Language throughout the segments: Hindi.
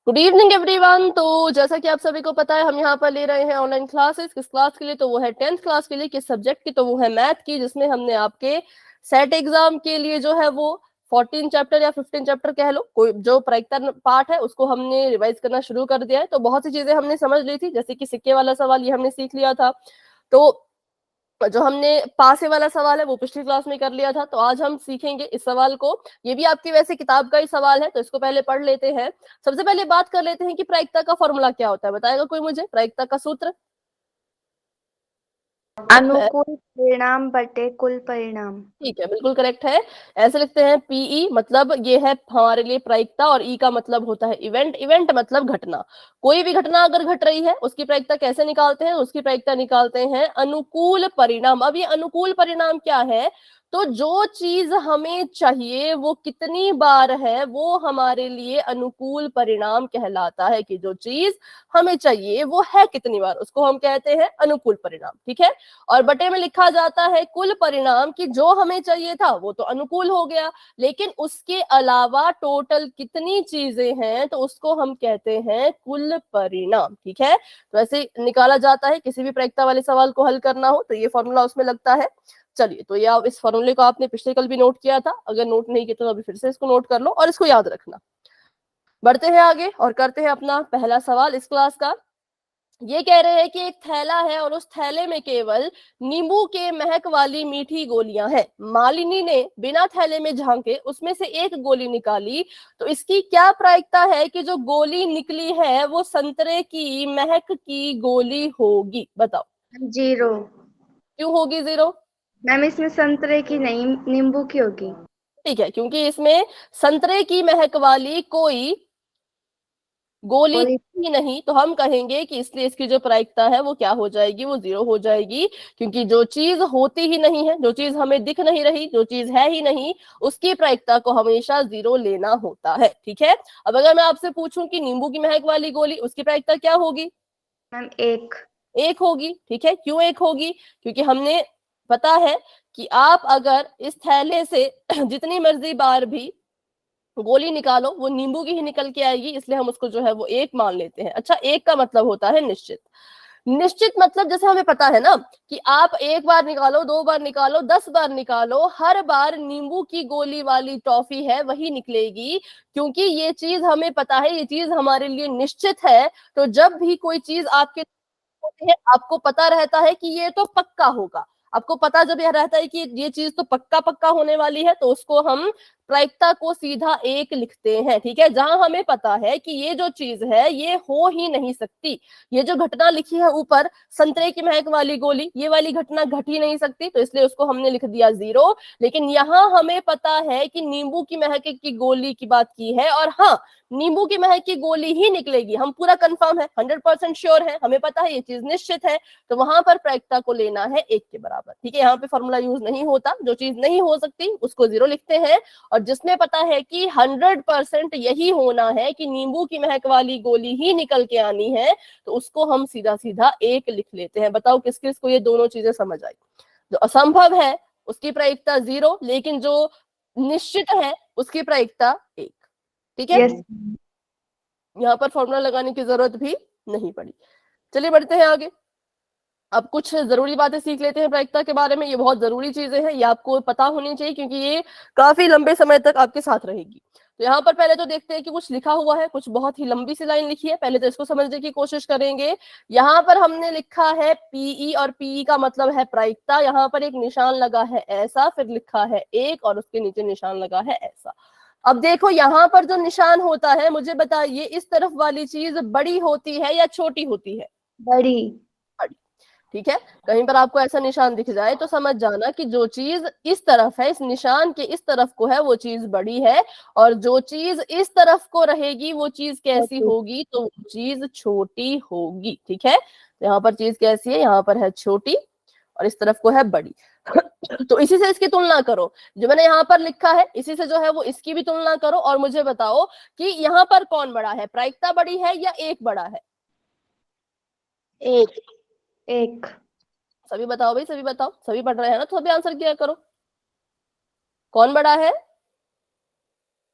Good evening everyone. तो जैसा कि आप सभी को पता है, हम यहाँ पर ले रहे हैं ऑनलाइन क्लासेस। किस क्लास के लिए? तो वो है 10th क्लास के लिए। किस सब्जेक्ट की? तो वो है मैथ की, जिसमें हमने आपके सेट एग्जाम के लिए जो है वो 14 चैप्टर या 15 चैप्टर कह लो, कोई जो प्रायिकता पार्ट है उसको हमने रिवाइज करना शुरू कर दिया है। तो बहुत सी चीजें हमने समझ ली थी, जैसे कि सिक्के वाला सवाल ये हमने सीख लिया था। तो जो हमने पासे वाला सवाल है वो पिछली क्लास में कर लिया था। तो आज हम सीखेंगे इस सवाल को। ये भी आपकी वैसे किताब का ही सवाल है, तो इसको पहले पढ़ लेते हैं। सबसे पहले बात कर लेते हैं कि प्रायिकता का फॉर्मूला क्या होता है। बताएगा कोई मुझे प्रायिकता का सूत्र? अनुकूल परिणाम बटे कुल परिणाम। ठीक है, बिल्कुल करेक्ट है। ऐसे लिखते हैं, पीई मतलब ये है हमारे लिए प्रायिकता, और ई का मतलब होता है इवेंट। इवेंट मतलब घटना। कोई भी घटना अगर घट रही है उसकी प्रायिकता कैसे निकालते हैं? उसकी प्रायिकता निकालते हैं अनुकूल परिणाम। अब ये अनुकूल परिणाम क्या है? तो जो चीज हमें चाहिए वो कितनी बार है, वो हमारे लिए अनुकूल परिणाम कहलाता है। कि जो चीज हमें चाहिए वो है कितनी बार, उसको हम कहते हैं अनुकूल परिणाम। ठीक है। और बटे में लिखा जाता है कुल परिणाम, कि जो हमें चाहिए था वो तो अनुकूल हो गया, लेकिन उसके अलावा टोटल कितनी चीजें हैं तो उसको हम कहते हैं कुल परिणाम। ठीक है। तो ऐसे निकाला जाता है। किसी भी प्रायिकता वाले सवाल को हल करना हो तो ये फॉर्मूला उसमें लगता है। चलिए, तो ये इस फॉर्मूले को आपने पिछले कल भी नोट किया था। अगर नोट नहीं किया तो अभी फिर से इसको नोट कर लो और इसको याद रखना। बढ़ते हैं आगे और करते हैं अपना पहला सवाल इस क्लास का। ये कह रहे हैं कि एक थैला है और उस थैले में केवल नींबू के महक वाली मीठी गोलियां हैं। मालिनी ने बिना थैले में झांके उसमें से एक गोली निकाली, तो इसकी क्या प्रायिकता है कि जो गोली निकली है वो संतरे की महक की गोली होगी? बताओ। 0। क्यों होगी 0? मैम इसमें संतरे की नहीं, नींबू की होगी। ठीक है, क्योंकि इसमें संतरे की महक वाली कोई गोली गोली। ही नहीं, तो हम कहेंगे कि इसलिए इसकी जो प्रायिकता है वो क्या हो जाएगी? वो 0 हो जाएगी। क्योंकि जो चीज होती ही नहीं है, जो चीज हमें दिख नहीं रही, जो चीज है ही नहीं, उसकी प्रायिकता को हमेशा 0 लेना होता है। ठीक है। अब अगर मैं आपसे पूछूं कि नींबू की महक वाली गोली, उसकी प्रायिकता क्या होगी? मैम 1। 1 होगी। ठीक है। क्यों 1 होगी? क्योंकि हमने पता है कि आप अगर इस थैले से जितनी मर्जी बार भी गोली निकालो वो नींबू की ही निकल के आएगी, इसलिए हम उसको जो है वो 1 मान लेते हैं। अच्छा, 1 का मतलब होता है निश्चित। निश्चित मतलब जैसे हमें पता है ना कि आप 1 बार निकालो, 2 बार निकालो, 10 बार निकालो, हर बार नींबू की गोली वाली टॉफी है वही निकलेगी। क्योंकि ये चीज हमें पता है, ये चीज हमारे लिए निश्चित है। तो जब भी कोई चीज आपके होती है, आपको पता रहता है कि ये तो पक्का होगा। आपको पता जब यह रहता है कि ये चीज तो पक्का पक्का होने वाली है, तो उसको हम प्रायिकता को सीधा 1 लिखते हैं। ठीक है। जहां हमें पता है कि ये जो चीज है ये हो ही नहीं सकती, ये जो घटना लिखी है ऊपर संतरे की महक वाली गोली, ये वाली घटना घट ही नहीं सकती, तो इसलिए उसको हमने लिख दिया 0। लेकिन यहाँ हमें पता है कि नींबू की महक की गोली की बात की है, और हाँ, नींबू की महक की गोली ही निकलेगी। हम पूरा कंफर्म है, 100% श्योर है, हमें पता है ये चीज निश्चित है। तो वहां पर प्रायिकता को लेना है 1 के बराबर। ठीक है। यहाँ पे फॉर्मूला यूज नहीं होता, जो चीज नहीं हो सकती उसको 0 लिखते हैं, और जिसमें पता है कि 100% यही होना है कि नींबू की महक वाली गोली ही निकल के आनी है, तो उसको हम सीधा सीधा 1 लिख लेते हैं। बताओ किस किस को ये दोनों चीजें समझ आई? जो असंभव है उसकी प्रायिकता 0, लेकिन जो निश्चित है उसकी प्रायिकता 1। ठीक है। यस। यहाँ पर फॉर्मूला लगाने की जरूरत भी नहीं पड़ी। चलिए बढ़ते हैं आगे। अब कुछ जरूरी बातें सीख लेते हैं प्रायिकता के बारे में। ये बहुत जरूरी चीजें हैं, ये आपको पता होनी चाहिए, क्योंकि ये काफी लंबे समय तक आपके साथ रहेगी। तो यहाँ पर पहले तो देखते हैं कि कुछ लिखा हुआ है, कुछ बहुत ही लंबी सी लाइन लिखी है। पहले तो इसको समझने की कोशिश करेंगे। यहाँ पर हमने लिखा है पीई, और पीई का मतलब है प्रायिकता। यहाँ पर एक निशान लगा है ऐसा, फिर लिखा है 1, और उसके नीचे निशान लगा है ऐसा। अब देखो यहाँ पर जो निशान होता है, मुझे बताइए इस तरफ वाली चीज बड़ी होती है या छोटी होती है? बड़ी। बड़ी। ठीक है। कहीं पर आपको ऐसा निशान दिख जाए तो समझ जाना कि जो चीज इस तरफ है, इस निशान के इस तरफ को है, वो चीज बड़ी है। और जो चीज इस तरफ को रहेगी वो चीज कैसी छोटी। होगी? तो वो चीज छोटी होगी। ठीक है। तो यहाँ पर चीज कैसी है? यहाँ पर है छोटी, और इस तरफ को है बड़ी। तो इसी से इसकी तुलना करो। जो मैंने यहाँ पर लिखा है इसी से जो है वो इसकी भी तुलना करो, और मुझे बताओ कि यहाँ पर कौन बड़ा है? प्रायिकता बड़ी है या 1 बड़ा है? 1। 1। सभी बताओ भाई, सभी बताओ। सभी पढ़ रहे हैं ना, तो सभी आंसर किया करो। कौन बड़ा है?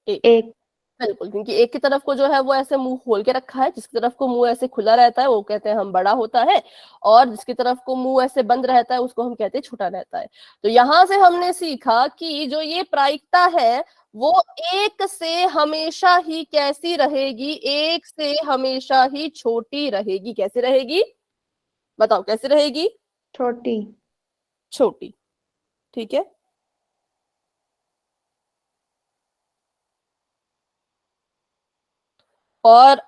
1। 1। बिल्कुल, क्योंकि एक की तरफ को जो है वो ऐसे मुंह खोल के रखा है, जिसकी तरफ को मुंह ऐसे खुला रहता है वो कहते हैं हम बड़ा होता है, और जिसकी तरफ को मुंह ऐसे बंद रहता है उसको हम कहते हैं छोटा रहता है। तो यहां से हमने सीखा कि जो ये प्रायिकता है वो एक से हमेशा ही कैसी रहेगी, एक से हमेशा ही छोटी रहेगी। कैसी रहेगी बताओ, कैसी रहेगी? छोटी। छोटी। ठीक है। और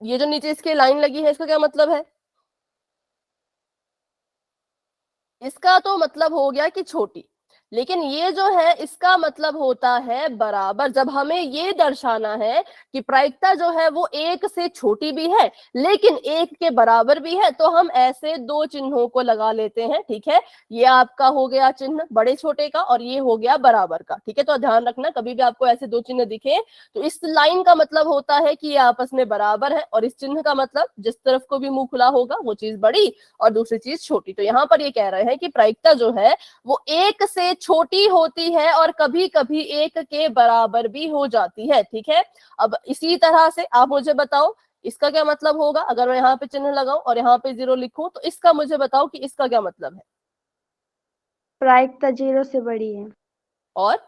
ये जो नीचे इसके लाइन लगी है इसका क्या मतलब है? इसका तो मतलब हो गया कि छोटी, लेकिन ये जो है इसका मतलब होता है बराबर। जब हमें ये दर्शाना है कि प्रायिकता जो है वो एक से छोटी भी है लेकिन एक के बराबर भी है, तो हम ऐसे दो चिन्हों को लगा लेते हैं। ठीक है, ये आपका हो गया चिन्ह बड़े छोटे का और ये हो गया बराबर का। ठीक है, तो ध्यान रखना कभी भी आपको ऐसे दो चिन्ह दिखे तो इस लाइन का मतलब होता है कि ये आपस में बराबर है, और इस चिन्ह का मतलब जिस तरफ को भी मुंह खुला होगा वो चीज बड़ी और दूसरी चीज छोटी। तो यहाँ पर ये कह रहे हैं कि प्रायिकता जो है वो एक से छोटी होती है और कभी कभी एक के बराबर भी हो जाती है। ठीक है, अब इसी तरह से आप मुझे बताओ इसका क्या मतलब होगा। अगर मैं यहाँ पे चिन्ह लगाऊं और यहाँ पे 0 लिखूं तो इसका मुझे बताओ कि इसका क्या मतलब है। प्रायिकता 0 से बड़ी है। और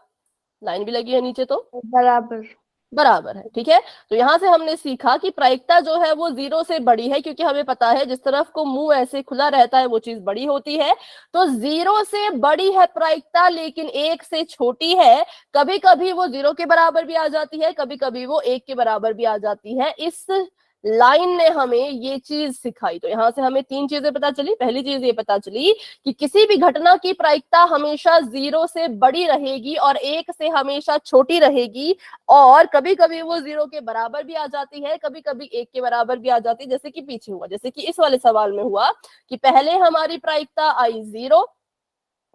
लाइन भी लगी है नीचे तो बराबर। बराबर है। ठीक है, तो यहां से हमने सीखा कि प्रायिकता जो है वो 0 से बड़ी है, क्योंकि हमें पता है जिस तरफ को मुंह ऐसे खुला रहता है वो चीज बड़ी होती है। तो 0 से बड़ी है प्रायिकता लेकिन 1 से छोटी है। कभी कभी वो 0 के बराबर भी आ जाती है, कभी कभी वो 1 के बराबर भी आ जाती है। इस लाइन ने हमें ये चीज सिखाई। तो यहां से हमें तीन चीजें पता चली। पहली चीज ये पता चली कि किसी भी घटना की प्रायिकता हमेशा 0 से बड़ी रहेगी और 1 से हमेशा छोटी रहेगी, और कभी कभी वो 0 के बराबर भी आ जाती है, कभी कभी 1 के बराबर भी आ जाती है। जैसे कि पीछे हुआ, जैसे कि इस वाले सवाल में हुआ कि पहले हमारी प्रायिकता आई 0,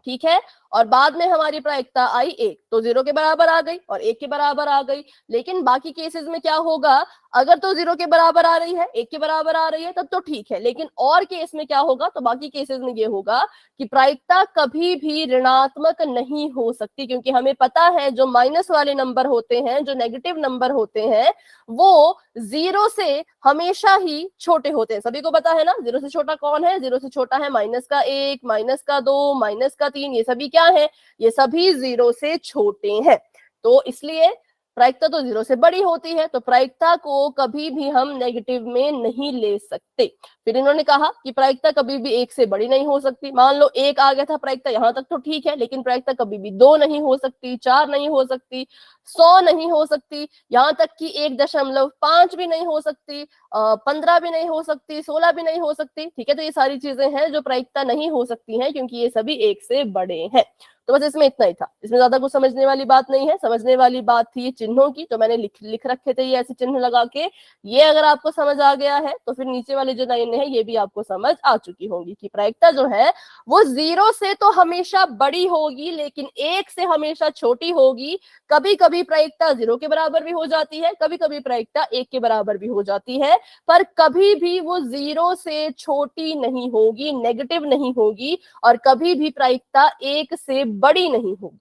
ठीक है, और बाद में हमारी प्रायिकता आई 1, तो 0 के बराबर आ गई और 1 के बराबर आ गई। लेकिन बाकी केसेस में क्या होगा, अगर तो 0 के बराबर आ रही है, 1 के बराबर आ रही है तब तो ठीक है, लेकिन और केस में क्या होगा, तो बाकी केसेस में ये होगा कि प्रायिकता कभी भी ऋणात्मक नहीं हो सकती, क्योंकि हमें पता है जो माइनस वाले नंबर होते हैं, जो नेगेटिव नंबर होते हैं, वो 0 से हमेशा ही छोटे होते हैं। सभी को पता है ना 0 से छोटा कौन है? 0 से छोटा है -1, -2, -3, ये सभी क्या है? ये सभी 0 से छोटे हैं। तो इसलिए प्रायिकता तो 0 से बड़ी होती है, तो प्रायिकता को कभी भी हम नेगेटिव में नहीं ले सकते। फिर इन्होंने कहा कि प्रायिकता कभी भी 1 से बड़ी नहीं हो सकती। मान लो 1 आ गया था प्रायिकता, यहां तक तो ठीक है, लेकिन प्रायिकता कभी भी 2 नहीं हो सकती, 4 नहीं हो सकती, 100 नहीं हो सकती, यहाँ तक कि 1.5 भी नहीं हो सकती, 15 भी नहीं हो सकती, 16 भी नहीं हो सकती। ठीक है, तो ये सारी चीजें हैं जो प्रायिकता नहीं हो सकती हैं, क्योंकि ये सभी 1 से बड़े हैं। तो बस इसमें इतना ही था, इसमें ज्यादा कुछ समझने वाली बात नहीं है। समझने वाली बात थी चिन्हों की, जो मैंने लिख रखे थे ये ऐसे चिन्ह लगा के। ये अगर आपको समझ आ गया है तो फिर नीचे वाली जो लाइन है ये भी आपको समझ आ चुकी होंगी कि प्रायिकता जो है वो 0 से तो हमेशा बड़ी होगी लेकिन 1 से हमेशा छोटी होगी। कभी कभी प्रायिकता 0 के बराबर भी हो जाती है, कभी कभी प्रायिकता 1 के बराबर भी हो जाती है, पर कभी भी वो 0 से छोटी नहीं होगी, नेगेटिव नहीं होगी, और कभी भी प्रायिकता 1 से बड़ी नहीं होगी।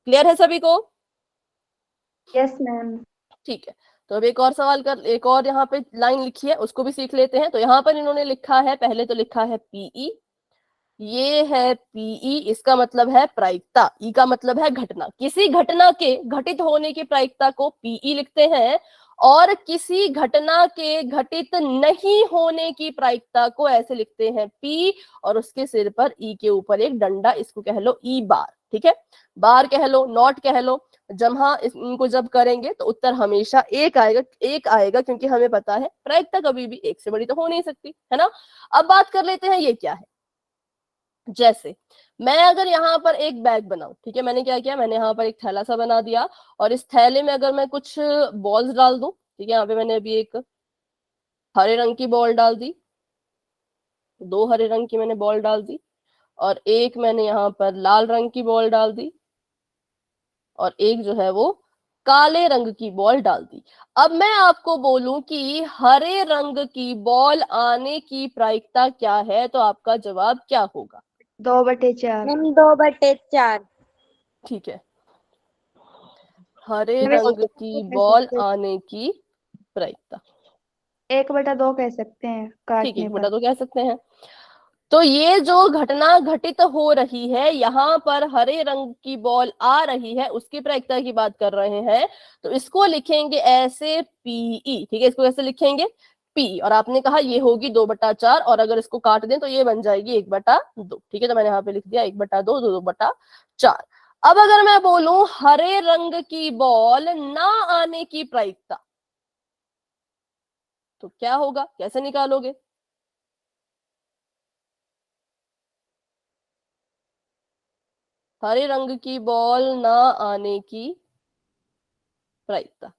क्लियर है सभी को? Yes ma'am. ठीक है, तो अब एक और सवाल कर, एक और यहाँ पे लाइन लिखी है उसको भी सीख लेते हैं। तो यहाँ पर इन्होंने लिखा है, पहले तो लिखा है पीई, ये है पीई, इसका मतलब है प्रायिकता। ई का मतलब है घटना। किसी घटना के घटित होने की प्रायिकता को पीई लिखते हैं, और किसी घटना के घटित नहीं होने की प्रायिकता को ऐसे लिखते हैं पी, और उसके सिर पर ई के ऊपर एक डंडा, इसको कह लो ई बार। ठीक है, बार कह लो, नॉट कह लो। जहां इनको जब करेंगे तो उत्तर हमेशा एक आएगा, एक आएगा, क्योंकि हमें पता है प्रायिकता कभी भी 1 से बड़ी तो हो नहीं सकती, है ना। अब बात कर लेते हैं ये क्या है। जैसे मैं अगर यहाँ पर एक बैग बनाऊं, ठीक है, मैंने क्या किया, मैंने यहाँ पर एक थैला सा बना दिया, और इस थैले में अगर मैं कुछ बॉल्स डाल दूं, ठीक है, यहाँ पे मैंने अभी एक हरे रंग की बॉल डाल दी, 2 हरे रंग की मैंने बॉल डाल दी, और एक मैंने यहाँ पर लाल रंग की बॉल डाल दी, और एक जो है वो काले रंग की बॉल डाल दी। अब मैं आपको बोलूं कि हरे रंग की बॉल आने की प्रायिकता क्या है, तो आपका जवाब क्या होगा? 2/4। मैम 2/4। ठीक है, हरे मैम रंग की बॉल आने की प्रायिकता। 1/2 कह सकते हैं ठीक है, काटने 1/2 पर। कह सकते हैं। तो ये जो घटना घटित हो रही है, यहाँ पर हरे रंग की बॉल आ रही है, उसकी प्रायिकता की बात कर रहे हैं। तो इसको लिखेंगे ऐसे पीई। ठीक है, इसको कैसे लिखेंगे? पी। और आपने कहा ये होगी 2/4, और अगर इसको काट दें तो ये बन जाएगी 1/2। ठीक है, तो मैंने यहाँ पे लिख दिया 1/2, 2/4। अब अगर मैं बोलूं हरे रंग की बॉल ना आने की प्रायिकता, तो क्या होगा, कैसे निकालोगे? हरे रंग की बॉल ना आने की प्रायिकता।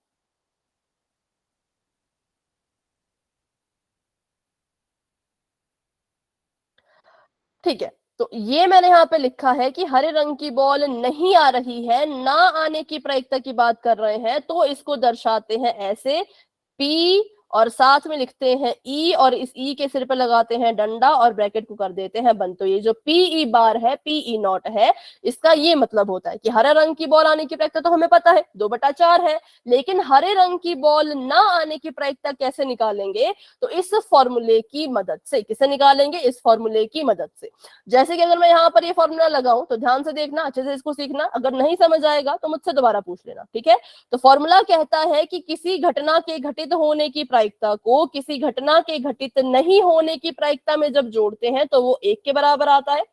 ठीक है, तो ये मैंने यहाँ पे लिखा है कि हरे रंग की बॉल नहीं आ रही है, ना आने की प्रायिकता की बात कर रहे हैं, तो इसको दर्शाते हैं ऐसे पी, और साथ में लिखते हैं ई, और इस ई के सिर पे लगाते हैं डंडा और ब्रैकेट को कर देते हैं बंद। तो ये जो पीई बार है, पीई नॉट है, इसका ये मतलब होता है कि हरे रंग की बॉल आने की प्रायिकता तो हमें पता है 2/4 है, लेकिन हरे रंग की बॉल ना आने की प्रायिकता कैसे निकालेंगे? तो इस फॉर्मूले की मदद से। किसे निकालेंगे? इस फॉर्मूले की मदद से। जैसे कि अगर मैं यहाँ पर ये फॉर्मूला लगाऊं, तो ध्यान से देखना, अच्छे से इसको सीखना, अगर नहीं समझ आएगा तो मुझसे दोबारा पूछ लेना। ठीक है, तो फॉर्मूला कहता है कि किसी घटना के घटित होने की प्रायिकता को किसी घटना के घटित नहीं होने की प्रायिकता में जब जोड़ते हैं तो वो 1 के बराबर आता है।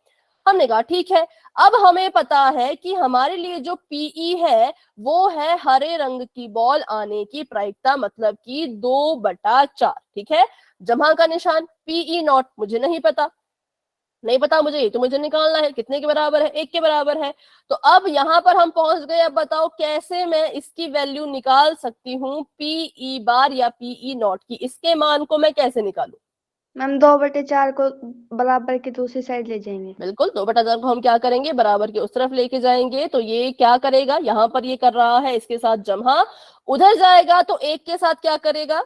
हमने कहा ठीक है, अब हमें पता है कि हमारे लिए जो पीई है वो है हरे रंग की बॉल आने की प्रायिकता, मतलब कि 2/4। ठीक है, जमा का निशान, पीई नॉट मुझे नहीं पता, नहीं पता मुझे, ये तो मुझे निकालना है कितने के बराबर है, 1 के बराबर है। तो अब यहां पर हम पहुंच गए। अब बताओ कैसे मैं इसकी वैल्यू निकाल सकती हूँ, पीई बार या पीई नॉट की, इसके मान को मैं कैसे निकालू? मैम 2/4 को बराबर की दूसरी साइड ले जाएंगे। बिल्कुल, 2/4 को हम क्या करेंगे, बराबर के उस तरफ लेके जाएंगे। तो ये क्या करेगा, यहाँ पर ये कर रहा है, इसके साथ जमा, उधर जाएगा तो 1 के साथ क्या करेगा,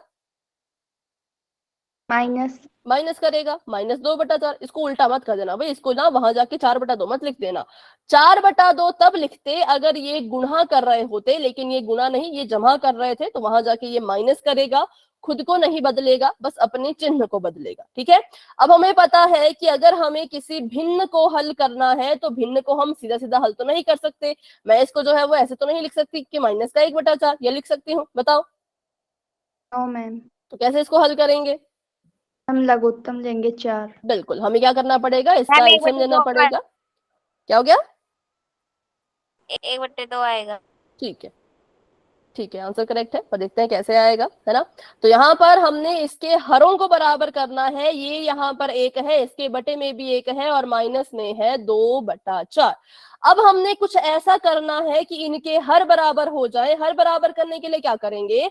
माइनस। माइनस करेगा, -2/4। इसको उल्टा मत कर देना भाई, इसको ना वहां जाके 4/2 मत लिख देना। 4/2 तब लिखते अगर ये गुणा कर रहे होते, लेकिन ये गुणा नहीं, ये जमा कर रहे थे, तो वहां जाके ये माइनस करेगा, खुद को नहीं बदलेगा, बस अपने चिन्ह को बदलेगा। ठीक है, अब हमें पता है कि अगर हमें किसी भिन्न को हल करना है तो भिन्न को हम सीधा सीधा हल तो नहीं कर सकते। मैं इसको जो है वो ऐसे तो नहीं लिख सकती कि -1/4, ये लिख सकती हूँ, बताओ? No ma'am. तो कैसे इसको हल करेंगे? हम लघुत्तम लेंगे 4। बिल्कुल, हमें क्या करना पड़ेगा, इसका मैम एक एलसीएम बटे लेना दो पड़ेगा। क्या हो गया? 1/2 आएगा। ठीक है, ठीक है, आंसर करेक्ट है, पर देखते हैं कैसे आएगा, है ना। तो यहाँ पर हमने इसके हरों को बराबर करना है, ये यहाँ पर 1 है, इसके बटे में भी 1 है, और माइनस में है 2/4। अब हमने कुछ ऐसा करना है कि इनके हर बराबर हो जाए। हर बराबर करने के लिए क्या करेंगे,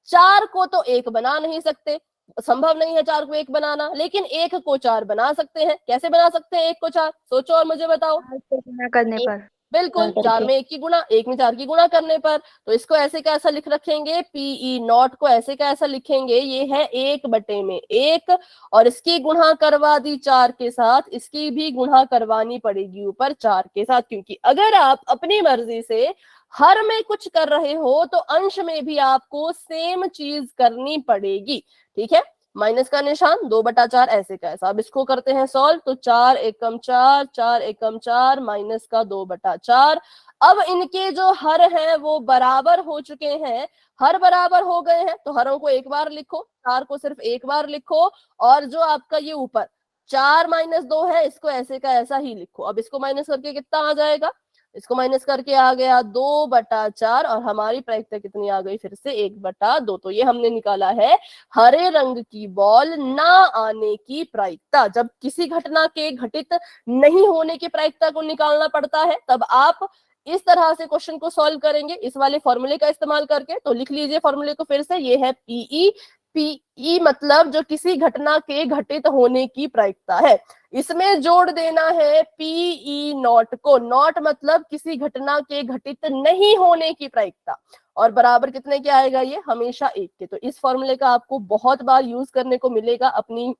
4 को तो 1 बना नहीं सकते, संभव नहीं है 4 को 1 बनाना, लेकिन 1 को 4 बना सकते हैं। कैसे बना सकते हैं 1 को 4? सोचो और मुझे बताओ। 4 से गुणा करने पर। बिल्कुल, 4 में 1 की गुणा, 1 में 4 की गुणा करने पर। तो इसको ऐसे का ऐसा लिख रखेंगे, पीई नॉट को ऐसे का ऐसा लिखेंगे, ये है 1/1, और इसकी गुणा करवा दी 4 के साथ, इसकी भी गुणा करवानी पड़ेगी ऊपर 4 के साथ, क्योंकि अगर आप अपनी मर्जी से हर में कुछ कर रहे हो तो अंश में भी आपको सेम चीज करनी पड़ेगी। ठीक है, माइनस का निशान, 2/4 ऐसे का ऐसा। अब इसको करते हैं सॉल्व, तो 4 एकम 4, 4 एकम 4, माइनस का 2/4। अब इनके जो हर हैं वो बराबर हो चुके हैं, हर बराबर हो गए हैं, तो हरों को एक बार लिखो, 4 को सिर्फ एक बार लिखो, और जो आपका ये ऊपर 4 - 2 है, इसको ऐसे का ऐसा ही लिखो। अब इसको माइनस करके कितना आ जाएगा, इसको माइनस करके आ गया 2/4, और हमारी प्रायिकता कितनी आ गई, फिर से 1/2। तो ये हमने निकाला है हरे रंग की बॉल ना आने की प्रायिकता। जब किसी घटना के घटित नहीं होने की प्रायिकता को निकालना पड़ता है, तब आप इस तरह से क्वेश्चन को सॉल्व करेंगे, इस वाले फॉर्मूले का इस्तेमाल करके। तो लिख लीजिए फॉर्मूले को फिर से, ये है पीई। पीई मतलब जो किसी घटना के घटित होने की प्रायिकता है, इसमें जोड़ देना है पीई नॉट को। नॉट मतलब किसी घटना के घटित नहीं होने की प्रायिकता, और बराबर कितने के आएगा, ये हमेशा 1 के। तो इस फॉर्मूले का आपको बहुत बार यूज करने को मिलेगा अपनी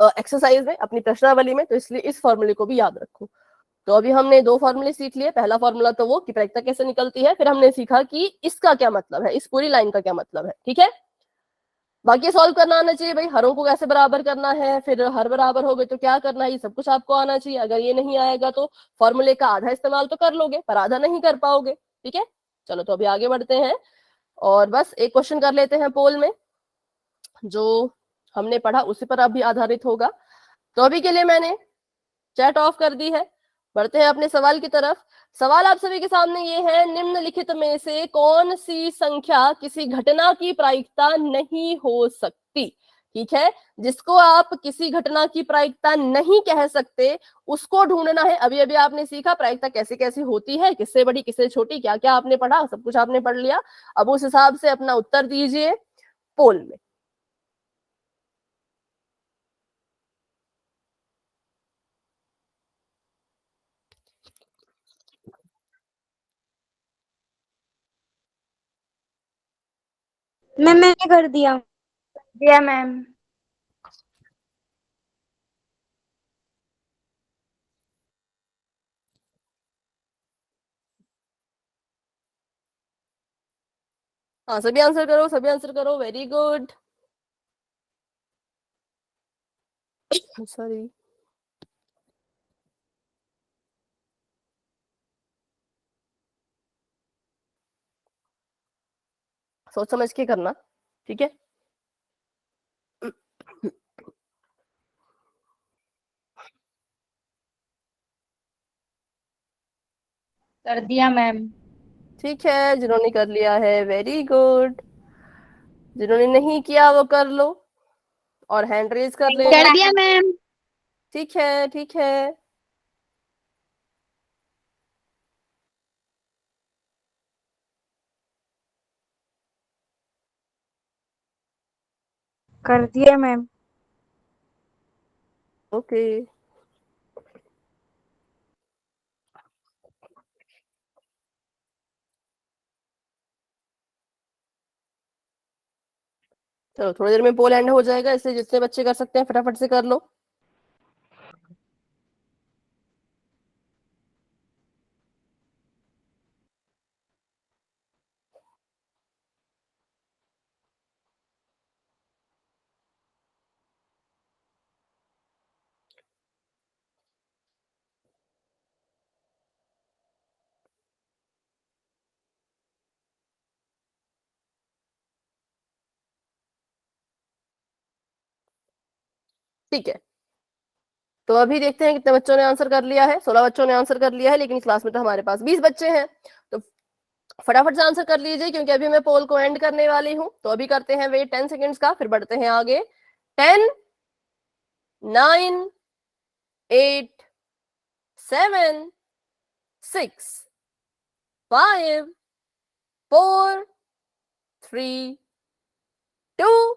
एक्सरसाइज में, अपनी प्रश्नावली में, तो इसलिए इस फॉर्मूले को भी याद रखो। तो अभी हमने दो फॉर्मूले सीख लिए। पहला फॉर्मूला तो वो कि प्रायिकता कैसे निकलती है, फिर हमने सीखा कि इसका क्या मतलब है, इस पूरी लाइन का क्या मतलब है। ठीक है, बाकी सॉल्व करना आना चाहिए भाई, हरों को कैसे बराबर करना है, फिर हर बराबर हो गए तो क्या करना है, ये सब कुछ आपको आना चाहिए। अगर ये नहीं आएगा तो फॉर्मूले का आधा इस्तेमाल तो कर लोगे पर आधा नहीं कर पाओगे। ठीक है, चलो तो अभी आगे बढ़ते हैं और बस एक क्वेश्चन कर लेते हैं पोल में, जो हमने पढ़ा उसी पर अभी आधारित होगा। तो अभी के लिए मैंने चैट ऑफ कर दी है, बढ़ते हैं अपने सवाल की तरफ। सवाल आप सभी के सामने ये है, निम्नलिखित में से कौन सी संख्या किसी घटना की प्रायिकता नहीं हो सकती। ठीक है, जिसको आप किसी घटना की प्रायिकता नहीं कह सकते उसको ढूंढना है। अभी अभी आपने सीखा प्रायिकता कैसे कैसे होती है, किससे बड़ी किससे छोटी, क्या क्या आपने पढ़ा, सब कुछ आपने पढ़ लिया। अब उस हिसाब से अपना उत्तर दीजिए पोल में। मैंने कर दिया। दिया मैम। हाँ सभी आंसर करो, सभी आंसर करो, वेरी गुड। सॉरी, सोच समझ के करना। ठीक है, कर दिया मैम। ठीक है, जिन्होंने कर लिया है वेरी गुड, जिन्होंने नहीं किया वो कर लो और हैंड रेज कर लेना। कर दिया मैम। ठीक है, ठीक है, कर दिया मैम। ओके। चलो थोड़ी देर में पोल एंड हो जाएगा, इसलिए जितने बच्चे कर सकते हैं फटाफट से कर लो। ठीक है, तो अभी देखते हैं कितने बच्चों ने आंसर कर लिया है। 16 बच्चों ने आंसर कर लिया है, लेकिन इस क्लास में तो हमारे पास 20 बच्चे हैं, तो फटाफट से आंसर कर लीजिए क्योंकि अभी मैं पोल को एंड करने वाली हूँ। तो अभी करते हैं वेट 10 सेकेंड्स का, फिर बढ़ते हैं आगे। 10, 9, 8, 7, 6, 5, 4, 3, 2,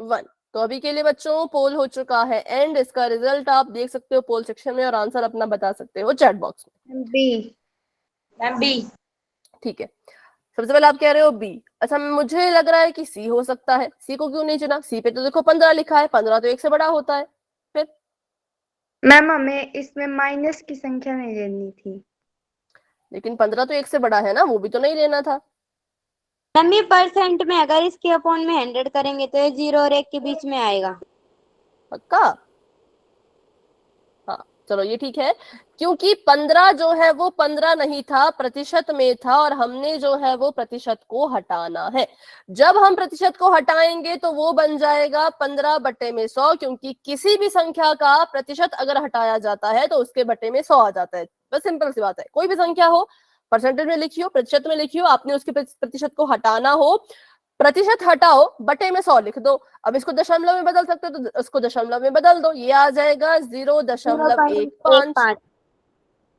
1। तो अभी के लिए बच्चों पोल हो चुका है एंड, इसका रिजल्ट आप देख सकते हो पोल सेक्शन में और आंसर अपना बता सकते हो चैट बॉक्स में। बी। Ma'am B. ठीक है, सबसे पहले आप कह रहे हो बी। अच्छा, मुझे लग रहा है कि सी हो सकता है। सी को क्यों नहीं चुना? सी पे तो देखो 15 लिखा है, 15 तो 1 से बड़ा होता है। फिर मैम हमें इसमें माइनस की संख्या नहीं लेनी थी। लेकिन 15 तो 1 से बड़ा है ना, वो भी तो नहीं लेना था। मैम ये परसेंट में, अगर इसके अपॉन में 100 करेंगे तो ये 0 और 1 के बीच में आएगा। पक्का? हाँ चलो ये ठीक है, क्योंकि 15 जो है वो 15 नहीं था, प्रतिशत में था, और हमने जो है वो प्रतिशत को हटाना है। जब हम प्रतिशत को हटाएंगे तो वो बन जाएगा 15/100, क्योंकि किसी भी संख्या का प्रतिशत अगर हटाया जाता है तो उसके बटे में 100 आ जाता है। बस सिंपल सी बात है, कोई भी संख्या हो, परसेंटेज में लिखियो, प्रतिशत में लिखियो, आपने उसके प्रतिशत को हटाना हो, प्रतिशत हटाओ, बटे में 100 लिख दो। अब इसको दशमलव में बदल सकते हो तो इसको दशमलव में बदल दो, ये आ जाएगा 0.15।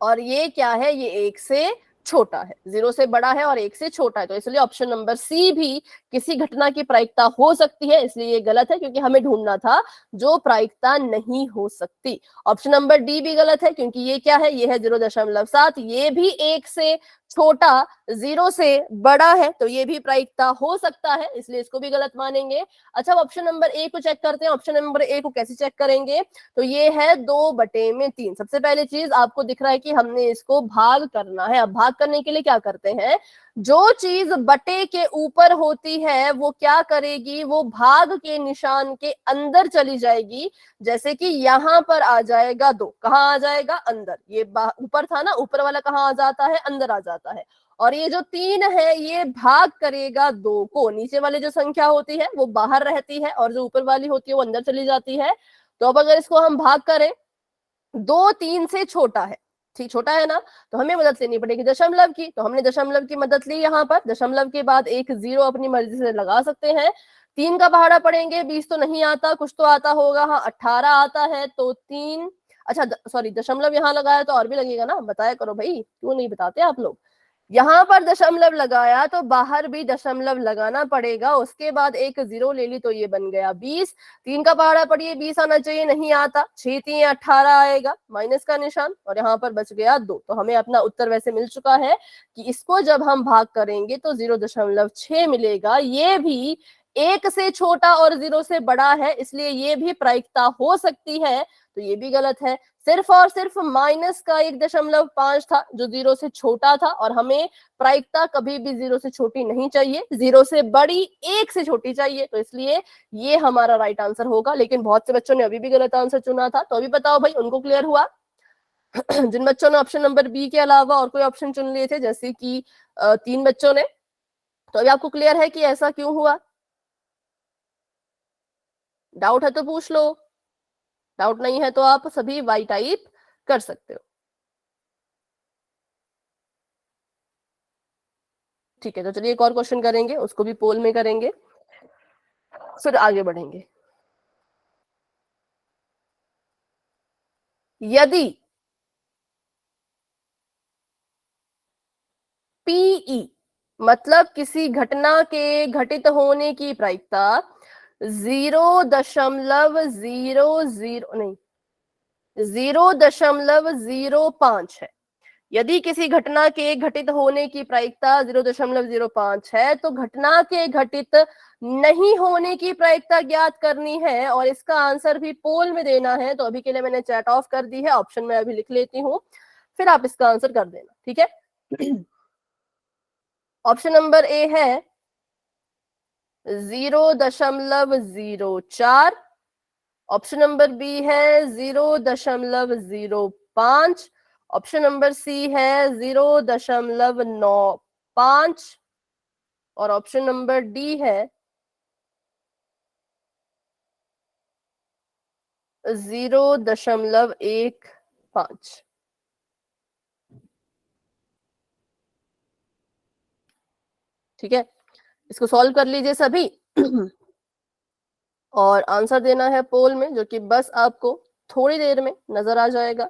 और ये क्या है? ये 1 से छोटा है, 0 से बड़ा है और 1 से छोटा है, तो इसलिए ऑप्शन नंबर सी भी किसी घटना की प्रायिकता हो सकती है। इसलिए ये गलत है, क्योंकि हमें ढूंढना था जो प्रायिकता नहीं हो सकती। ऑप्शन नंबर डी भी गलत है, क्योंकि ये क्या है? ये है 0.7, ये भी 1 से छोटा 0 से बड़ा है तो ये भी प्रायिकता हो सकता है, इसलिए इसको भी गलत मानेंगे। अच्छा, ऑप्शन नंबर ए को चेक करते हैं। ऑप्शन नंबर ए को कैसे चेक करेंगे? तो ये है 2/3। सबसे पहले चीज आपको दिख रहा है कि हमने इसको भाग करना है। अब भाग करने के लिए क्या करते हैं, जो चीज बटे के ऊपर होती है वो क्या करेगी, वो भाग के निशान के अंदर चली जाएगी। जैसे कि यहाँ पर आ जाएगा 2, कहाँ आ जाएगा? अंदर। ये ऊपर था ना, ऊपर वाला कहाँ आ जाता है? अंदर आ जाता है। और ये जो 3 है ये भाग करेगा 2 को। नीचे वाली जो संख्या होती है वो बाहर रहती है और जो ऊपर वाली होती है वो अंदर चली जाती है। तो अब अगर इसको हम भाग करें, 2 3 से छोटा है, ठीक, छोटा है ना, तो हमें मदद लेनी पड़ेगी दशमलव की। तो हमने दशमलव की मदद ली। यहाँ पर दशमलव के बाद एक 0 अपनी मर्जी से लगा सकते हैं। 3 का पहाड़ा पढ़ेंगे, 20 तो नहीं आता, कुछ तो आता होगा, हाँ 18 आता है। तो 3, अच्छा सॉरी, दशमलव यहाँ लगाया तो और भी लगेगा ना, बताया करो भाई, क्यों नहीं बताते आप लोग। यहाँ पर दशमलव लगाया तो बाहर भी दशमलव लगाना पड़ेगा। उसके बाद एक 0 ले ली तो ये बन गया 20। 3 का पहाड़ा पढ़िए, 20 आना चाहिए, नहीं आता। 6 3 18 आएगा, माइनस का निशान, और यहाँ पर बच गया 2। तो हमें अपना उत्तर वैसे मिल चुका है कि इसको जब हम भाग करेंगे तो 0.6 मिलेगा। ये भी 1 से छोटा और 0 से बड़ा है, इसलिए ये भी प्रायिकता हो सकती है। तो ये भी गलत है। सिर्फ और सिर्फ माइनस का 1.5 था जो 0 से छोटा था, और हमें प्रायिकता कभी भी 0 से छोटी नहीं चाहिए, 0 से बड़ी, 1 से छोटी चाहिए। तो इसलिए ये हमारा राइट आंसर होगा। लेकिन बहुत से बच्चों ने अभी भी गलत आंसर चुना था। तो अभी बताओ भाई, उनको क्लियर हुआ? जिन बच्चों ने ऑप्शन नंबर बी के अलावा और कोई ऑप्शन चुन लिए थे, जैसे कि 3 बच्चों ने, तो अभी आपको क्लियर है कि ऐसा क्यों हुआ? डाउट है तो पूछ लो, डाउट नहीं है तो आप सभी वाई टाइप कर सकते हो। ठीक है, तो चलिए एक और क्वेश्चन करेंगे, उसको भी पोल में करेंगे, फिर आगे बढ़ेंगे। यदि पीई मतलब किसी घटना के घटित होने की प्रायिकता 0.00 नहीं 0.05 है। यदि किसी घटना के घटित होने की प्रायिकता 0.05 है तो घटना के घटित नहीं होने की प्रायिकता ज्ञात करनी है, और इसका आंसर भी पोल में देना है। तो अभी के लिए मैंने चैट ऑफ कर दी है, ऑप्शन में अभी लिख लेती हूँ, फिर आप इसका आंसर कर देना, ठीक है। ऑप्शन नंबर ए है 0.04, ऑप्शन नंबर बी है 0.05, ऑप्शन नंबर सी है 0.95, और ऑप्शन नंबर डी है 0.15। ठीक है, इसको सॉल्व कर लीजिए सभी और आंसर देना है पोल में, जो कि बस आपको थोड़ी देर में नजर आ जाएगा।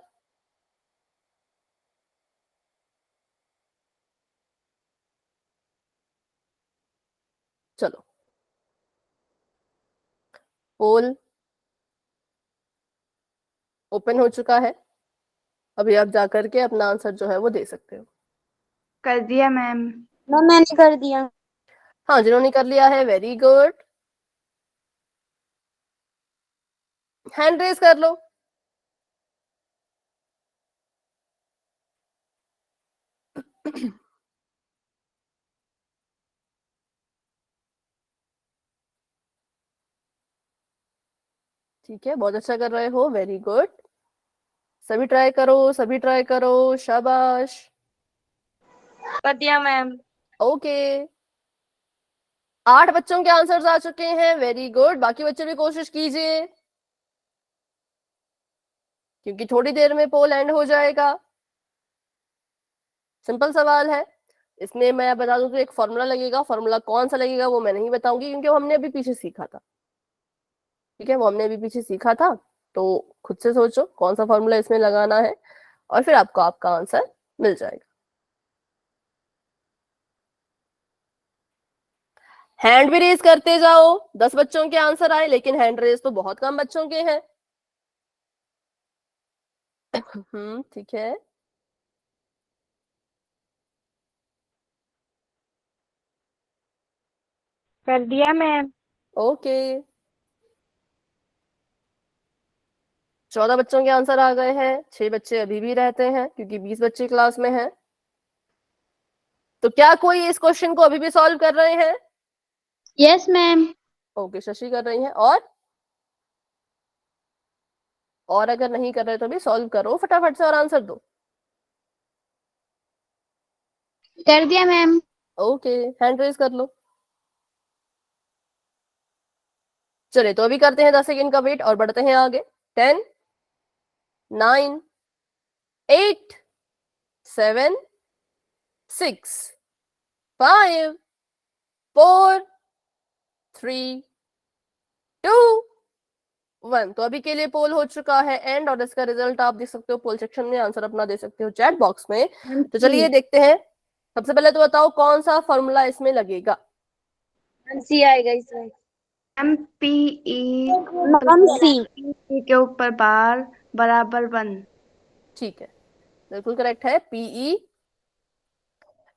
चलो, पोल ओपन हो चुका है, अभी आप जाकर के अपना आंसर जो है वो दे सकते हो। कर दिया मैम। मैंने कर दिया। हाँ, जिन्होंने कर लिया है वेरी गुड, हैंड रेज कर लो। ठीक है, बहुत अच्छा कर रहे हो, वेरी गुड। सभी ट्राई करो, सभी ट्राई करो, शाबाश। कर दिया मैम। ओके, 8 बच्चों के आंसर्स आ चुके हैं, वेरी गुड। बाकी बच्चे भी कोशिश कीजिए, क्योंकि थोड़ी देर में पोल एंड हो जाएगा। सिंपल सवाल है, इसमें मैं बता दूं तो एक फॉर्मूला लगेगा। फॉर्मूला कौन सा लगेगा वो मैं नहीं बताऊंगी, क्योंकि वो हमने अभी पीछे सीखा था। ठीक है, वो हमने अभी पीछे सीखा था, तो खुद से सोचो कौन सा फॉर्मूला इसमें लगाना है, और फिर आपको आपका आंसर मिल जाएगा। हैंड भी रेज करते जाओ। 10 बच्चों के आंसर आए, लेकिन हैंड रेज तो बहुत कम बच्चों के हैं। ठीक है, कर दिया मैम। ओके, 14 बच्चों के आंसर आ गए हैं, 6 बच्चे अभी भी रहते हैं क्योंकि 20 बच्चे क्लास में हैं। तो क्या कोई इस क्वेश्चन को अभी भी सॉल्व कर रहे हैं? Yes ma'am. ओके, शशि कर रही हैं। और अगर नहीं कर रहे तो भी सॉल्व करो फटाफट से और आंसर दो। कर दिया मैम। ओके, हैंड रेज कर लो। चलिए, तो अभी करते हैं 10 सेकेंड का वेट और बढ़ते हैं आगे। 10, 9, 8, 7, 6, 5, 4, 3, 2, 1। तो अभी के लिए पोल हो चुका है एंड, और इसका रिजल्ट आप देख सकते हो पोल सेक्शन में, आंसर अपना दे सकते हो चैट बॉक्स में। तो चलिए देखते हैं। सबसे पहले तो बताओ कौन सा फॉर्मूला इसमें लगेगा? सी आएगा इसमें। मैम PE मैम सी। के ऊपर बार बराबर 1। ठीक है, बिल्कुल करेक्ट है। पीई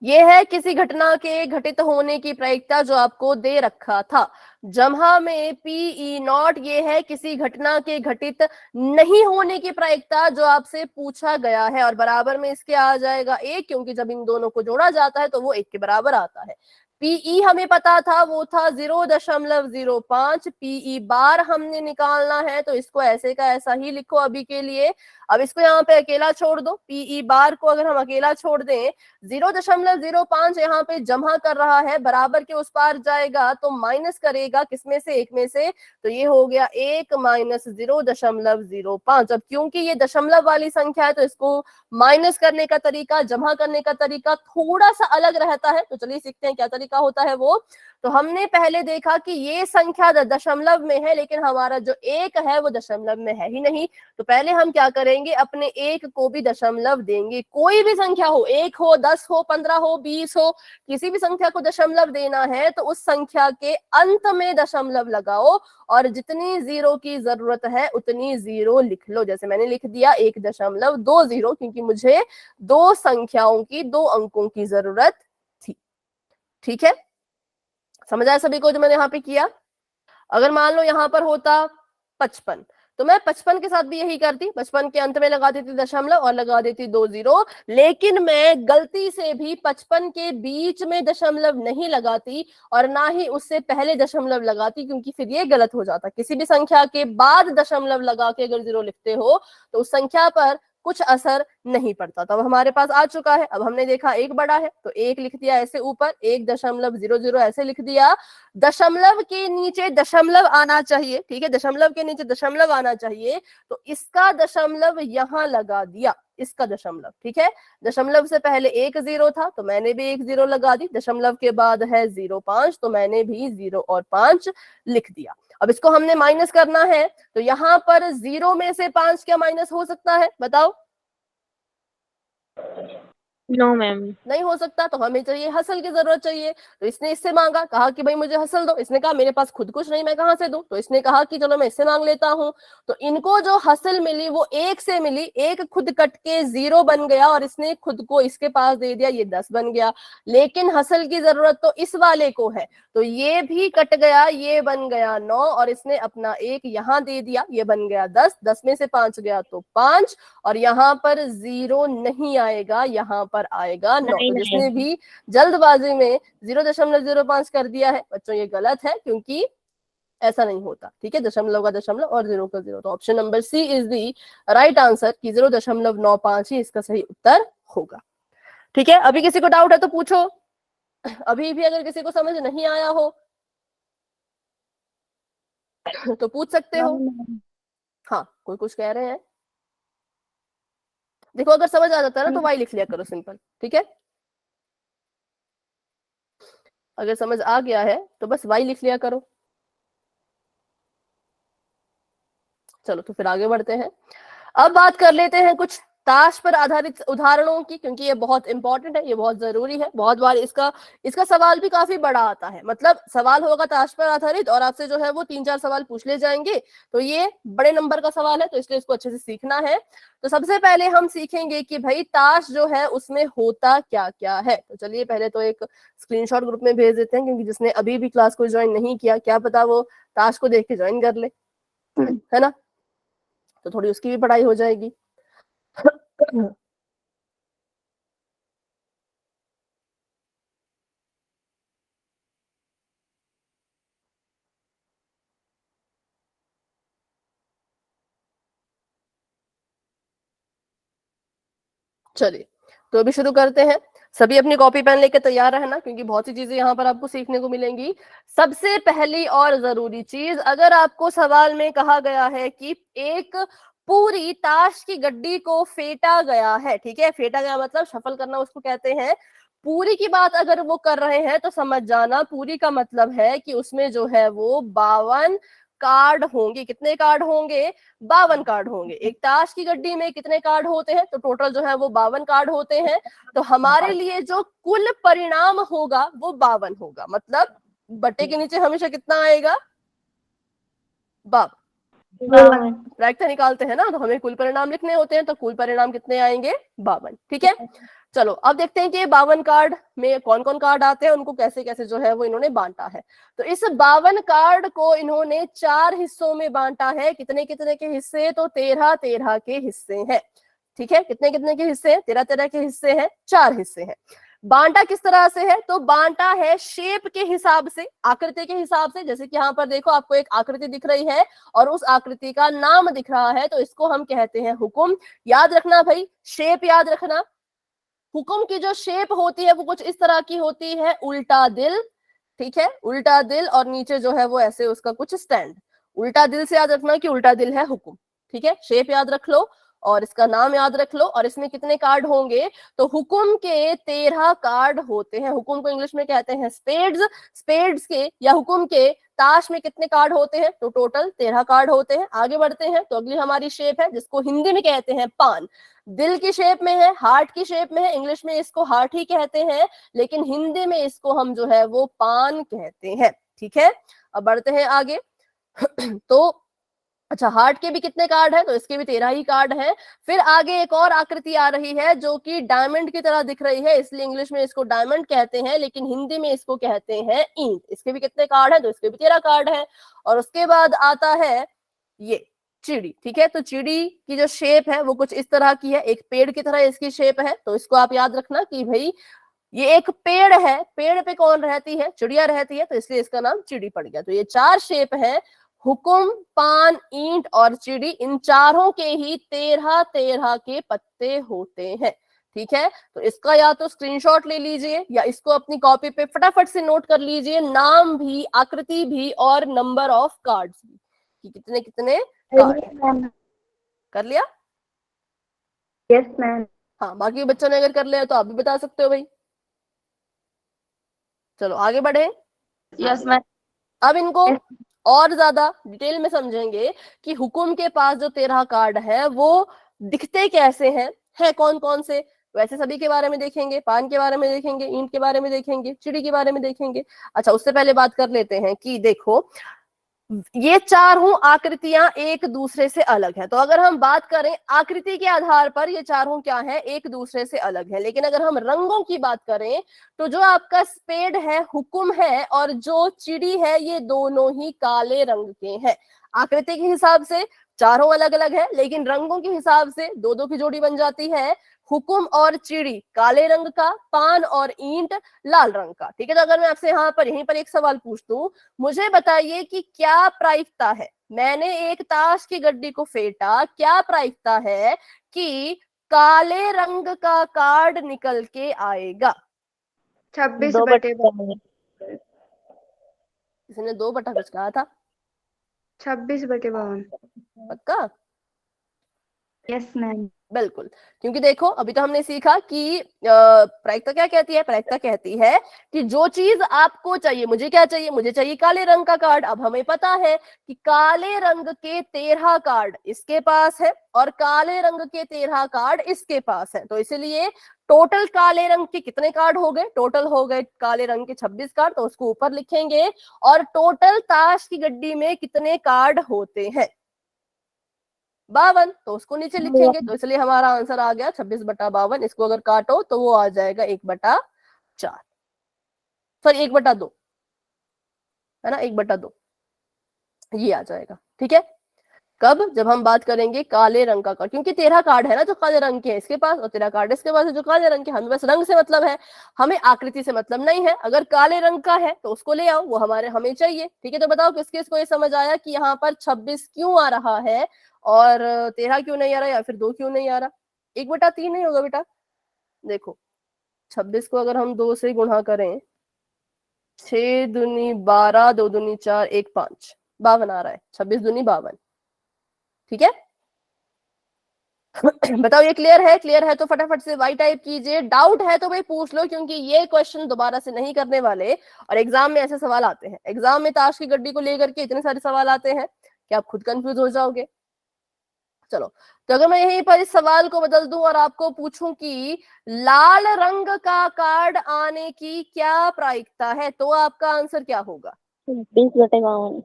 ये है किसी घटना के घटित होने की प्रायिकता जो आपको दे रखा था। जमहा में पीई नॉट ये है किसी घटना के घटित नहीं होने की प्रायिकता जो आपसे पूछा गया है, और बराबर में इसके आ जाएगा 1, क्योंकि जब इन दोनों को जोड़ा जाता है तो वो 1 के बराबर आता है। पीई हमें पता था वो था 0.05। पीई बार हमने निकालना है, तो इसको ऐसे का ऐसा ही लिखो अभी के लिए। अब इसको यहाँ पे अकेला छोड़ दो। पीई बार को अगर हम अकेला छोड़ दें, 0.05 यहाँ पे जमा कर रहा है, बराबर के उस पार जाएगा तो माइनस करेगा किसमें से? 1 में से। तो ये हो गया 1 माइनस 0.05। अब क्योंकि ये दशमलव वाली संख्या है तो इसको माइनस करने का तरीका, जमा करने का तरीका थोड़ा सा अलग रहता है। तो चलिए सीखते हैं क्या तरीका होता है वो। तो हमने पहले देखा कि ये संख्या दशमलव में है, लेकिन हमारा जो 1 है वो दशमलव में है ही नहीं। तो पहले हम क्या करेंगे, अपने 1 को भी दशमलव देंगे। कोई भी संख्या हो, 1 हो, 10 हो, 15 हो, 20 हो, किसी भी संख्या को दशमलव देना है तो उस संख्या के अंत में दशमलव लगाओ और जितनी जीरो की जरूरत है उतनी जीरो लिख लो। जैसे मैंने लिख दिया 1.20, क्योंकि मुझे 2 संख्याओं की 2 अंकों की जरूरत थी। ठीक है, समझ आया सभी को जो मैंने यहाँ पे किया? अगर मान लो यहाँ पर होता 55, तो मैं 55 के साथ भी यही करती, 55 के अंत में लगा देती दशमलव और लगा देती 2 जीरो। लेकिन मैं गलती से भी 55 के बीच में दशमलव नहीं लगाती और ना ही उससे पहले दशमलव लगाती, क्योंकि फिर ये गलत हो जाता। किसी भी संख्या के बाद दशमलव लगा के अगर जीरो लिखते हो तो उस संख्या पर कुछ असर नहीं पड़ता। तो अब हमारे पास आ चुका है। अब हमने देखा 1 बड़ा है तो 1 लिख दिया ऐसे ऊपर, 1.00 ऐसे लिख दिया। दशमलव के नीचे दशमलव आना चाहिए, ठीक है, दशमलव के नीचे दशमलव आना चाहिए, तो इसका दशमलव यहां लगा दिया, इसका दशमलव। ठीक है, दशमलव से पहले 1 0 था तो मैंने भी 1 0 लगा दी। दशमलव के बाद है 0.5 तो मैंने भी 0 और 5 लिख दिया। अब इसको हमने माइनस करना है, तो यहां पर 0 में से 5 क्या माइनस हो सकता है? बताओ। No ma'am. नहीं हो सकता। तो हमें चाहिए हसल की जरूरत चाहिए, तो इसने इससे मांगा, कहा कि भाई मुझे हसल दो। इसने कहा मेरे पास खुद कुछ नहीं, मैं कहां से दूं? तो इसने कहा कि चलो मैं इससे मांग लेता हूं। तो इनको जो हसल मिली वो 1 से मिली, 1 खुद कट के 0 बन गया और इसने खुद को इसके पास दे दिया, ये 10 बन गया। लेकिन हसल की जरूरत तो इस वाले को है, तो ये भी कट गया, ये बन गया 9 और इसने अपना 1 यहाँ दे दिया, ये बन गया 10। 10 में से 5 गया तो 5, और यहाँ पर 0 नहीं आएगा, यहाँ पर आएगा 9। तो जिसने भी जल्दबाजी में 0.05 कर दिया है बच्चों, ये गलत है, क्योंकि ऐसा नहीं होता। ठीक है, दशमलव का दशमलव और 0 का 0। तो option number C is the right answer कि 0.95 ही इसका सही उत्तर होगा। ठीक है, अभी किसी को डाउट है तो पूछो। अभी भी अगर किसी को समझ नहीं आया हो तो पूछ सकते हो। हाँ, कोई कुछ कह रहे हैं? देखो, अगर समझ आ जाता है ना तो वाई लिख लिया करो, सिंपल। ठीक है, अगर समझ आ गया है तो बस वाई लिख लिया करो। चलो, तो फिर आगे बढ़ते हैं। अब बात कर लेते हैं कुछ ताश पर आधारित उदाहरणों की, क्योंकि ये बहुत इंपॉर्टेंट है, ये बहुत जरूरी है। बहुत बार इसका सवाल भी काफी बड़ा आता है, मतलब सवाल होगा ताश पर आधारित और आपसे जो है वो 3-4 सवाल पूछ ले जाएंगे, तो ये बड़े नंबर का सवाल है, तो इसलिए इसको अच्छे से सीखना है। तो सबसे पहले हम सीखेंगे कि भाई ताश जो है उसमें होता क्या क्या है। तो चलिए पहले तो एक स्क्रीनशॉट ग्रुप में भेज देते हैं, क्योंकि जिसने अभी भी क्लास को ज्वाइन नहीं किया, क्या पता वो ताश को देख के ज्वाइन कर ले, है ना, तो थोड़ी उसकी भी पढ़ाई हो जाएगी। चलिए तो अभी शुरू करते हैं। सभी अपनी कॉपी पेन लेके तैयार रहना, क्योंकि बहुत सी चीजें यहाँ पर आपको सीखने को मिलेंगी। सबसे पहली और जरूरी चीज, अगर आपको सवाल में कहा गया है कि एक पूरी ताश की गड्डी को फेंटा गया है, ठीक है, फेंटा गया मतलब शफल करना उसको कहते हैं। पूरी की बात अगर वो कर रहे हैं तो समझ जाना पूरी का मतलब है कि उसमें जो है वो 52 कार्ड होंगे। कितने कार्ड होंगे? 52 कार्ड होंगे। एक ताश की गड्डी में कितने कार्ड होते हैं? तो टोटल जो है वो 52 कार्ड होते हैं। तो हमारे लिए जो कुल परिणाम होगा वो 52 होगा, मतलब बट्टे के नीचे हमेशा कितना आएगा? 52। ब्रैकेट निकालते हैं ना, तो हमें कुल परिणाम लिखने होते हैं, तो कुल परिणाम कितने आएंगे? 52। ठीक है, चलो अब देखते हैं कि 52 कार्ड में कौन कौन कार्ड आते हैं, उनको कैसे कैसे जो है वो इन्होंने बांटा है। तो इस 52 कार्ड को इन्होंने 4 हिस्सों में बांटा है। कितने कितने के हिस्से? तो 13-13 के हिस्से हैं। ठीक है, कितने कितने के हिस्से हैं? 13-13 के हिस्से हैं, 4 हिस्से हैं। बांटा किस तरह से है? तो बांटा है शेप के हिसाब से, आकृति के हिसाब से। जैसे कि यहाँ पर देखो आपको एक आकृति दिख रही है और उस आकृति का नाम दिख रहा है, तो इसको हम कहते हैं हुक्म। याद रखना भाई, शेप याद रखना। हुक्म की जो शेप होती है वो कुछ इस तरह की होती है, उल्टा दिल। ठीक है, उल्टा दिल, और नीचे जो है वो ऐसे उसका कुछ स्टैंड। उल्टा दिल से याद रखना कि उल्टा दिल है हुक्म। ठीक है, शेप याद रख लो और इसका नाम याद रख लो। और इसमें कितने कार्ड होंगे? तो हुक्म के 13 कार्ड होते हैं। हुक्म को इंग्लिश में कहते हैं स्पेड्स। स्पेड्स के या हुक्म के ताश में कितने कार्ड होते हैं? तो टोटल 13 कार्ड होते हैं। आगे बढ़ते हैं, तो अगली हमारी शेप है जिसको हिंदी में कहते हैं पान। दिल की शेप में है, हार्ट की शेप में है, इंग्लिश में इसको हार्ट ही कहते हैं, लेकिन हिंदी में इसको हम जो है वो पान कहते हैं। ठीक है, अब बढ़ते हैं आगे। तो अच्छा, हार्ट के भी कितने कार्ड है? तो इसके भी 13 ही कार्ड है। फिर आगे एक और आकृति आ रही है जो कि डायमंड की तरह दिख रही है, इसलिए इंग्लिश में इसको डायमंड कहते हैं, लेकिन हिंदी में इसको कहते हैं ईंट। इसके भी कितने कार्ड है? तो इसके भी 13 कार्ड है। और उसके बाद आता है ये चिड़ी। ठीक है, तो चिड़ी की जो शेप है वो कुछ इस तरह की है, एक पेड़ की तरह इसकी शेप है। तो इसको आप याद रखना कि भाई ये एक पेड़ है, पेड़ पे कौन रहती है? चिड़िया रहती है, तो इसलिए इसका नाम चिड़ी पड़ गया। तो ये 4 शेप है, हुकुम, पान, ईंट और चिड़ी। इन चारों के ही 13-13 के पत्ते होते हैं। ठीक है, तो इसका या तो स्क्रीनशॉट ले लीजिए या इसको अपनी कॉपी पे फटाफट से नोट कर लीजिए, नाम भी, आकृति भी और नंबर ऑफ कार्ड्स भी, कि कितने कितने कार्ड। कर लिया? Yes ma'am. हाँ, बाकी बच्चों ने अगर कर लिया तो आप भी बता सकते हो भाई। चलो आगे बढ़े। Yes ma'am. अब इनको और ज्यादा डिटेल में समझेंगे कि हुकुम के पास जो 13 कार्ड है वो दिखते कैसे हैं, है कौन कौन से। वैसे सभी के बारे में देखेंगे, पान के बारे में देखेंगे, ईंट के बारे में देखेंगे, चिड़ी के बारे में देखेंगे। अच्छा, उससे पहले बात कर लेते हैं कि देखो ये चारों आकृतियां एक दूसरे से अलग है। तो अगर हम बात करें आकृति के आधार पर, ये चारों क्या है? एक दूसरे से अलग है। लेकिन अगर हम रंगों की बात करें तो जो आपका स्पेड है, हुकुम है, और जो चिड़ी है, ये दोनों ही काले रंग के हैं। आकृति के हिसाब से चारों अलग अलग है, लेकिन रंगों के हिसाब से दो दो की जोड़ी बन जाती है। हुकुम और चिड़ी काले रंग का, पान और ईंट लाल रंग का। ठीक है, तो अगर मैं आपसे यहाँ पर यहीं पर एक सवाल पूछ दूं, मुझे बताइए कि क्या प्रायिकता है? मैंने एक ताश की गड्डी को फेंटा, क्या प्रायिकता है कि काले रंग का कार्ड निकल के आएगा? 26/52। इसने 2 बटा कुछ कहा था, 26/52। पक्का? Yes ma'am. बिल्कुल, क्योंकि देखो अभी तो हमने सीखा कि प्रायिकता क्या कहती है। प्रायिकता कहती है कि जो चीज आपको चाहिए, मुझे क्या चाहिए, मुझे चाहिए काले रंग का कार्ड। अब हमें पता है कि काले रंग के 13 कार्ड इसके पास है और काले रंग के 13 कार्ड इसके पास है, तो इसलिए टोटल काले रंग के कितने कार्ड हो गए, टोटल हो गए काले रंग के 26 कार्ड, तो उसको ऊपर लिखेंगे। और टोटल ताश की गड्डी में कितने कार्ड होते हैं, 52, तो उसको नीचे लिखेंगे। तो इसलिए हमारा आंसर आ गया 26/52। इसको अगर काटो तो वो आ जाएगा 1/4, सॉरी 1/2, है ना, 1/2 ये आ जाएगा। ठीक है, कब, जब हम बात करेंगे काले रंग का कार्ड, क्योंकि 13 कार्ड है ना जो काले रंग के है इसके पास, और 13 कार्ड इसके पास है जो काले रंग के। हमें बस रंग से मतलब है, हमें आकृति से मतलब नहीं है। अगर काले रंग का है तो उसको ले आओ, वो हमें चाहिए। ठीक है, तो बताओ किस किस को ये समझ आया कि यहाँ पर 26 क्यों आ रहा है और 13 क्यों नहीं आ रहा, या फिर 2 क्यों नहीं आ रहा। 1/3 नहीं होगा बेटा, देखो 26 को अगर हम 2 से गुणा करें, 6 दूनी 12, 2 दूनी 4, 1 5, 52 आ रहा है, 26 दूनी 52। ठीक है बताओ ये क्लियर है? क्लियर है तो फटाफट से वाई टाइप कीजिए। डाउट है तो भाई पूछ लो, क्योंकि ये क्वेश्चन दोबारा से नहीं करने वाले, और एग्जाम में ऐसे सवाल आते हैं। एग्जाम में ताश की गड्डी को लेकर के इतने सारे सवाल आते हैं कि आप खुद कंफ्यूज हो जाओगे। चलो, तो अगर मैं यहीं पर इस सवाल को बदल दूं और आपको पूछूं कि लाल रंग का कार्ड आने की क्या प्रायिकता है, तो आपका आंसर क्या होगा? 20/52।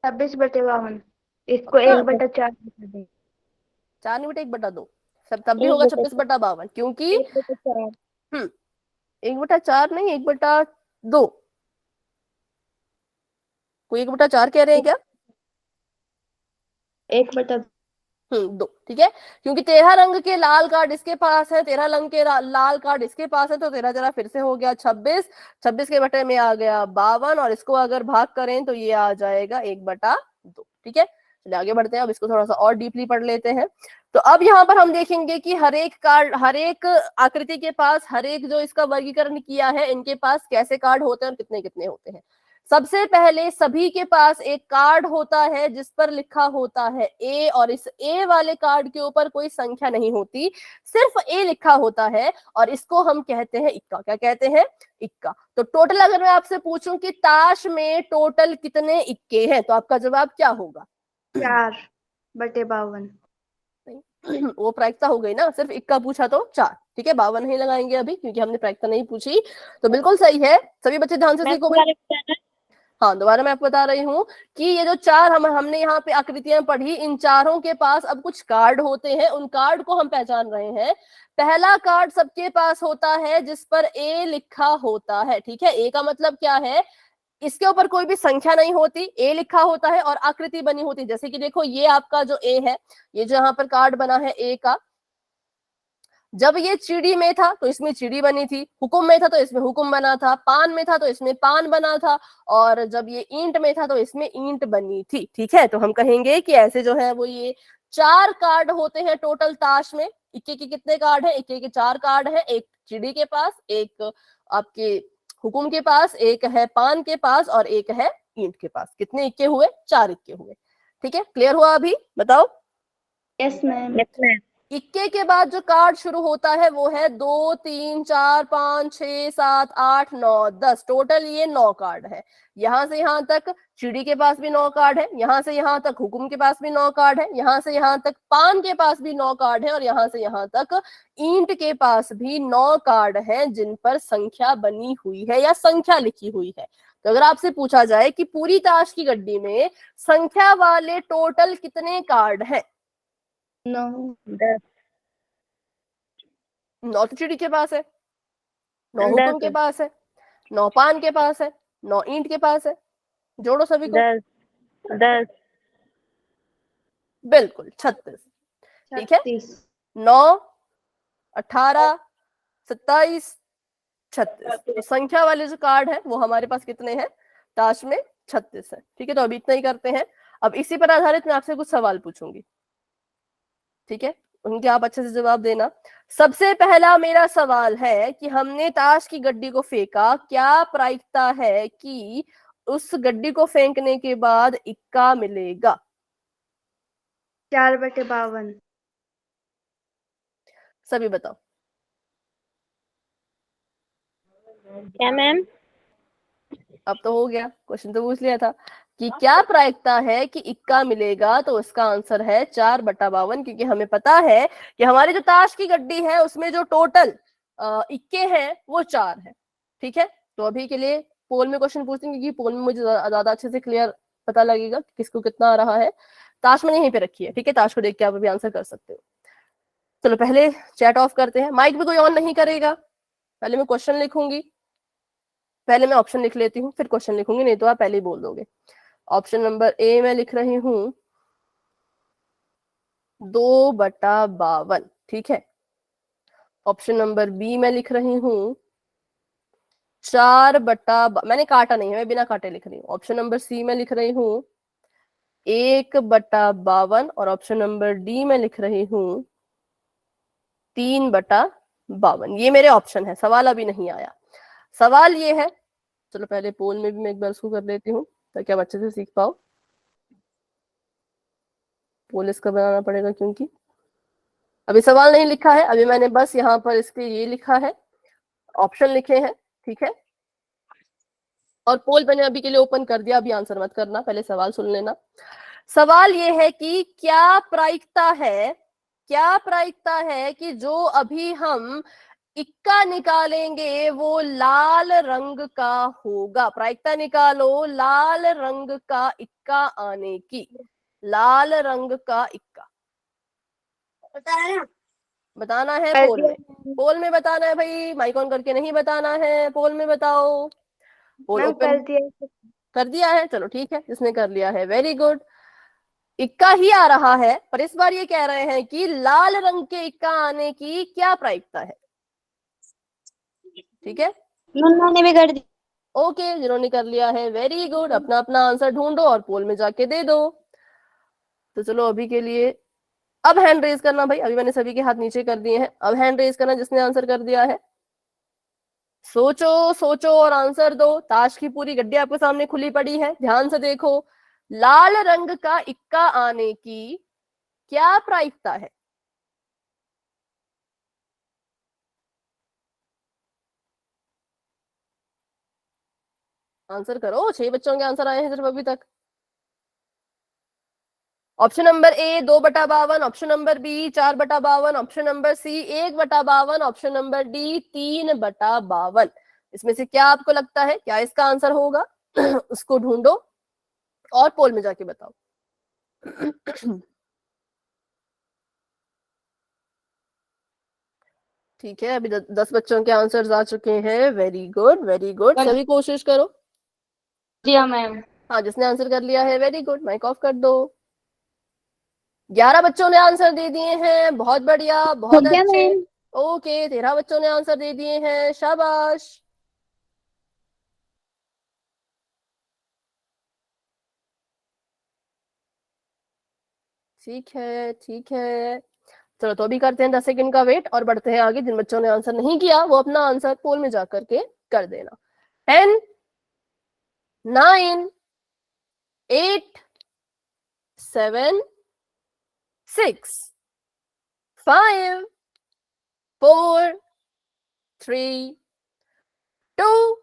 26/52। इसको हाँ, 1/4 बता दें। 4 नहीं बेटा 1/2, सब तब भी होगा 26/52, क्योंकि 1/4। 1/4 नहीं, 1/2। कोई 1/4 कह रहे हैं क्या? 1/2। 2, ठीक है, क्योंकि 13 रंग के लाल कार्ड इसके पास है, 13 रंग के लाल कार्ड इसके पास है, तो 13 जरा फिर से हो गया 26, 26 के बटे में आ गया 52, और इसको अगर भाग करें तो ये आ जाएगा 1/2। ठीक है, चलिए आगे बढ़ते हैं। अब इसको थोड़ा सा और डीपली पढ़ लेते हैं। तो अब यहाँ पर हम देखेंगे कि हर एक कार्ड, हर एक आकृति के पास, हर एक जो इसका वर्गीकरण किया है, इनके पास कैसे कार्ड होते हैं और कितने कितने होते हैं। सबसे पहले सभी के पास एक कार्ड होता है जिस पर लिखा होता है ए, और इस ए वाले कार्ड के ऊपर कोई संख्या नहीं होती, सिर्फ ए लिखा होता है, और इसको हम कहते हैं इक्का। क्या कहते हैं? इक्का। तो टोटल अगर मैं आपसे पूछूं कि ताश में टोटल कितने इक्के हैं, तो आपका जवाब क्या होगा? 4/52। वो प्रायिकता हो गई ना, सिर्फ इक्का पूछा तो 4। ठीक है, 52 नहीं लगाएंगे अभी क्योंकि हमने प्रायिकता नहीं पूछी। तो बिल्कुल सही है, सभी बच्चे ध्यान से सीखो भाई। हाँ, दोबारा मैं आपको बता रही हूँ कि ये जो 4 हमने यहाँ पे आकृतियां पढ़ी, इन चारों के पास अब कुछ कार्ड होते हैं। उन कार्ड को हम पहचान रहे हैं। पहला कार्ड सबके पास होता है जिस पर ए लिखा होता है। ठीक है, ए का मतलब क्या है? इसके ऊपर कोई भी संख्या नहीं होती, ए लिखा होता है और आकृति बनी होती है। जैसे कि देखो ये आपका जो ए है, ये जो यहाँ पर कार्ड बना है ए का, जब ये चिड़ी में था तो इसमें चिड़ी बनी थी, हुकुम में था तो इसमें हुकुम बना था, पान में था तो इसमें पान बना था, और जब ये ईंट में था तो इसमें ईंट बनी थी। ठीक है, तो हम कहेंगे कि ऐसे जो है वो ये 4 कार्ड होते हैं टोटल ताश में। इक्के के कितने कार्ड है? इक्के के 4 कार्ड है, एक चिड़ी के पास, एक आपके हुकुम के पास, एक है पान के पास, और एक है ईंट के पास। कितने इक्के हुए? 4 इक्के हुए। ठीक है, क्लियर हुआ अभी? बताओ। Yes ma'am. इक्के के बाद जो कार्ड शुरू होता है वो है 2 3 4 5 6 7 8 9 10। टोटल ये 9 कार्ड है। यहां से यहां तक चिड़ी के पास भी 9 कार्ड है, यहां से यहां तक हुकुम के पास भी 9 कार्ड है, यहां से यहां तक पान के पास भी 9 कार्ड है, और यहां से यहां तक ईंट के पास भी 9 कार्ड है जिन पर संख्या बनी हुई है या संख्या लिखी हुई है। तो अगर आपसे पूछा जाए कि पूरी ताश की गड्डी में संख्या वाले टोटल कितने कार्ड हैं? 9। 9 तो चिड़ी के पास है, 9 हुकुम के पास है, 9 पान के पास है, 9 ईंट के पास है। जोड़ो सभी को। 10। बिल्कुल 36। ठीक है, 9 18 27 36। तो संख्या वाले जो कार्ड है वो हमारे पास कितने हैं ताश में? 36 है। ठीक है, तो अभी इतना ही करते हैं। अब इसी पर आधारित मैं आपसे कुछ सवाल पूछूंगी। ठीक है, उनके आप अच्छे से जवाब देना। सबसे पहला मेरा सवाल है कि हमने ताश की गड्डी को फेंका, क्या प्रायिकता है कि उस गड्डी को फेंकने के बाद इक्का मिलेगा? 4/52। सभी बताओ। क्या मैम? अब तो हो गया, क्वेश्चन तो पूछ लिया था कि क्या प्रायिकता है कि इक्का मिलेगा, तो इसका आंसर है 4/52, क्योंकि हमें पता है कि हमारी जो ताश की गड्डी है उसमें जो टोटल इक्के हैं वो 4 है। ठीक है, तो अभी के लिए पोल में क्वेश्चन पूछते हैं, क्योंकि पोल में मुझे ज्यादा अच्छे से क्लियर पता लगेगा कि किसको कितना आ रहा है। ताश मैंने यहीं पे रखी है, ठीक है, ताश को देख के आप अभी आंसर कर सकते हो। चलो पहले चैट ऑफ करते हैं, माइक भी कोई ऑन नहीं करेगा। पहले मैं क्वेश्चन लिखूंगी, पहले मैं ऑप्शन लिख लेती हूँ, फिर क्वेश्चन लिखूंगी, नहीं तो आप पहले ही बोल दोगे। ऑप्शन नंबर ए मैं लिख रही हूँ 2/52, ठीक है। ऑप्शन नंबर बी मैं लिख रही हूँ 4/, मैंने काटा नहीं है, मैं बिना काटे लिख रही हूँ। ऑप्शन नंबर सी मैं लिख रही हूँ 1/52, और ऑप्शन नंबर डी मैं लिख रही हूँ 3/52। ये मेरे ऑप्शन है, सवाल अभी नहीं आया। सवाल ये है, चलो पहले पोल में भी मैं एक बार उसको कर लेती हूँ ताकि आप अच्छे से सीख पाओ। पोल इसका बनाना पड़ेगा क्योंकि अभी सवाल नहीं लिखा है, अभी मैंने बस यहाँ पर इसके ये लिखा है, ऑप्शन लिखे हैं, ठीक है। और पोल मैंने अभी के लिए ओपन कर दिया, अभी आंसर मत करना, पहले सवाल सुन लेना। सवाल ये है कि क्या प्रायिकता है, क्या प्रायिकता है कि जो अभी हम इक्का निकालेंगे वो लाल रंग का होगा। प्रायिकता निकालो लाल रंग का इक्का आने की, लाल रंग का इक्का बताना है कर पोल दिया में। पोल में बताना है भाई, माइक ऑन करके नहीं बताना है, पोल में बताओ। पोल मैम, ओपन कर दिया। कर दिया है, चलो ठीक है, जिसने कर लिया है वेरी गुड। इक्का ही आ रहा है, पर इस बार ये कह रहे हैं कि लाल रंग के इक्का आने की क्या प्रायिकता है, ठीक है। मैम मैंने भी कर दी। ओके, जिन्होंने कर लिया है वेरी गुड, अपना अपना आंसर ढूंढो और पोल में जाके दे दो। तो चलो अभी के लिए अब हैंड रेज करना भाई, अभी मैंने सभी के हाथ नीचे कर दिए हैं, अब हैंड रेज करना जिसने आंसर कर दिया है। सोचो सोचो और आंसर दो, ताश की पूरी गड्डी आपके सामने खुली पड़ी है, ध्यान से देखो। लाल रंग का इक्का आने की क्या प्रायिकता है। आंसर करो, 6 बच्चों के आंसर आए हैं सिर्फ अभी तक। Option number A 2/52, option number B 4/52, option number C 1/52, option number D 3/52। इसमें से क्या आपको लगता है, क्या इसका आंसर होगा? उसको ढूंढो और पोल में जाके बताओ। ठीक है, अभी 10 बच्चों के आंसर्स आ चुके हैं, वेरी गुड वेरी गुड, सभी कोशिश करो। दिया मैम। हाँ, जिसने आंसर कर लिया है वेरी गुड, माइक ऑफ कर दो। 11 बच्चों ने आंसर दे दिए हैं, बहुत बढ़िया, बहुत गया अच्छे। मैम। ओके, 13 बच्चों ने आंसर दे दिए हैं, शाबाश। ठीक है ठीक है, चलो तो अभी करते हैं 10 सेकंड का वेट और बढ़ते हैं आगे। जिन बच्चों ने आंसर नहीं किया वो अपना आंसर पोल में जाकर के कर देना। 10 9 8 7 6 5 4 3 2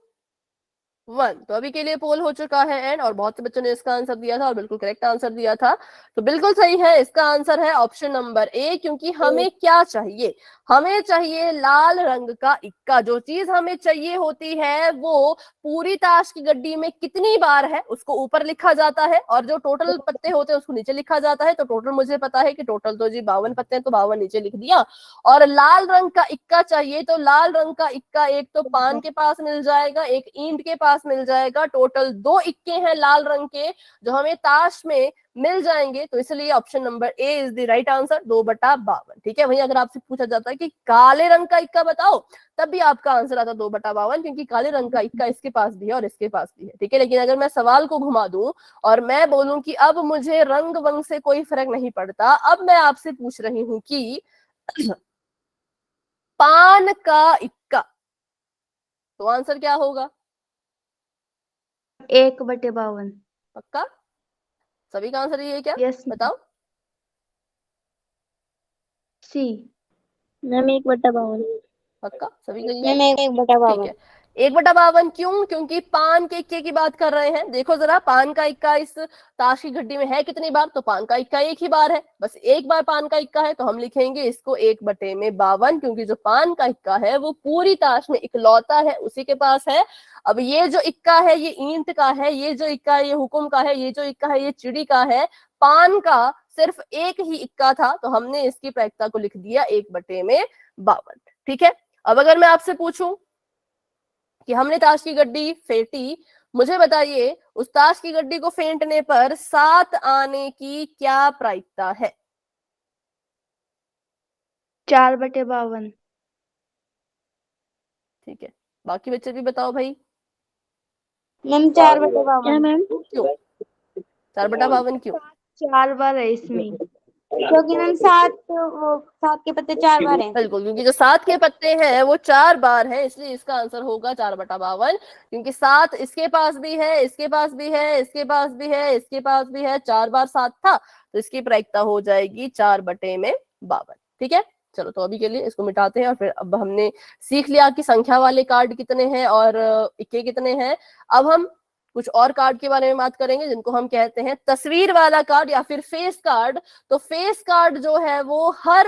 1। तो अभी के लिए पोल हो चुका है एंड, और बहुत से बच्चों ने इसका आंसर दिया था और बिल्कुल करेक्ट आंसर दिया था। तो बिल्कुल सही है, इसका आंसर है ऑप्शन नंबर ए, क्योंकि हमें क्या चाहिए, हमें चाहिए लाल रंग का इक्का। जो चीज हमें चाहिए होती है वो पूरी ताश की गड्डी में कितनी बार है उसको ऊपर लिखा जाता है, और जो टोटल पत्ते होते हैं उसको नीचे लिखा जाता है। तो टोटल मुझे पता है कि टोटल तो जी 52 पत्ते हैं, तो 52 नीचे लिख दिया। और लाल रंग का इक्का चाहिए, तो लाल रंग का इक्का एक तो पान के पास मिल जाएगा, एक ईंट के पास मिल जाएगा। टोटल 2 इक्के हैं लाल रंग के जो हमें ताश में मिल जाएंगे। तो इसलिए option number A is the right answer, 2/52। ठीक है, वहीं अगर आपसे पूछा जाता है कि काले रंग का इक्का बताओ, तब भी आपका आंसर आता 2/52, क्योंकि काले रंग का इक्का इसके पास भी है और इसके पास भी है। ठीक है, लेकिन अगर मैं सवाल को घुमा दूं और मैं बोलूं कि अब मुझे रंग वंग से कोई फर्क नहीं पड़ता, अब मैं आपसे पूछ रही हूं कि पान का इक्का, तो आंसर क्या होगा? 1/52। पक्का? सभी का आंसर ये है क्या? यस। बताओ। सी। मैम 1/52। पक्का सभी का ये है? मैम 1/52। ठीक है, 1/52 क्यों? क्योंकि पान के इक्के की बात कर रहे हैं। देखो जरा, पान का इक्का इस ताश की घड्डी में है कितनी बार? तो पान का इक्का एक ही बार है, बस एक बार पान का इक्का है, तो हम लिखेंगे इसको 1/52, क्योंकि जो पान का इक्का है वो पूरी ताश में इकलौता है, उसी के पास है। अब ये जो इक्का है ये ईंट का है, ये जो इक्का है ये हुकुम का है, ये जो इक्का है ये चिड़ी का है। पान का सिर्फ एक ही इक्का था, तो हमने इसकी प्रायिकता को लिख दिया 1/52। ठीक है, अब अगर मैं आपसे पूछूं कि हमने ताश की गड्डी फेंटी, मुझे बताइए उस ताश की गड्डी को फेंटने पर 7 आने की क्या प्रायिकता है? 4/52। ठीक है, बाकी बच्चे भी बताओ भाई। मैम 4/52। मैम क्यों 4/52 क्यों? 4 बार है इसमें। क्योंकि मैम 7 के पत्ते 4 बार हैं। बिल्कुल, क्योंकि जो 7 के पत्ते हैं वो 4 बार है, इसलिए इसका आंसर होगा 4/52। क्योंकि 7 इसके पास भी है, इसके पास भी है, इसके पास भी है, इसके पास भी है, 4 बार 7 था, तो इसकी प्रायिकता हो जाएगी 4/52। ठीक है, चलो तो अभी के लिए इसको मिटाते हैं, और फिर अब हमने सीख लिया कि संख्या वाले कार्ड कितने हैं और इक्के कितने हैं। अब हम कुछ और कार्ड के बारे में बात करेंगे जिनको हम कहते हैं तस्वीर वाला कार्ड या फिर फेस कार्ड। तो फेस कार्ड जो है वो हर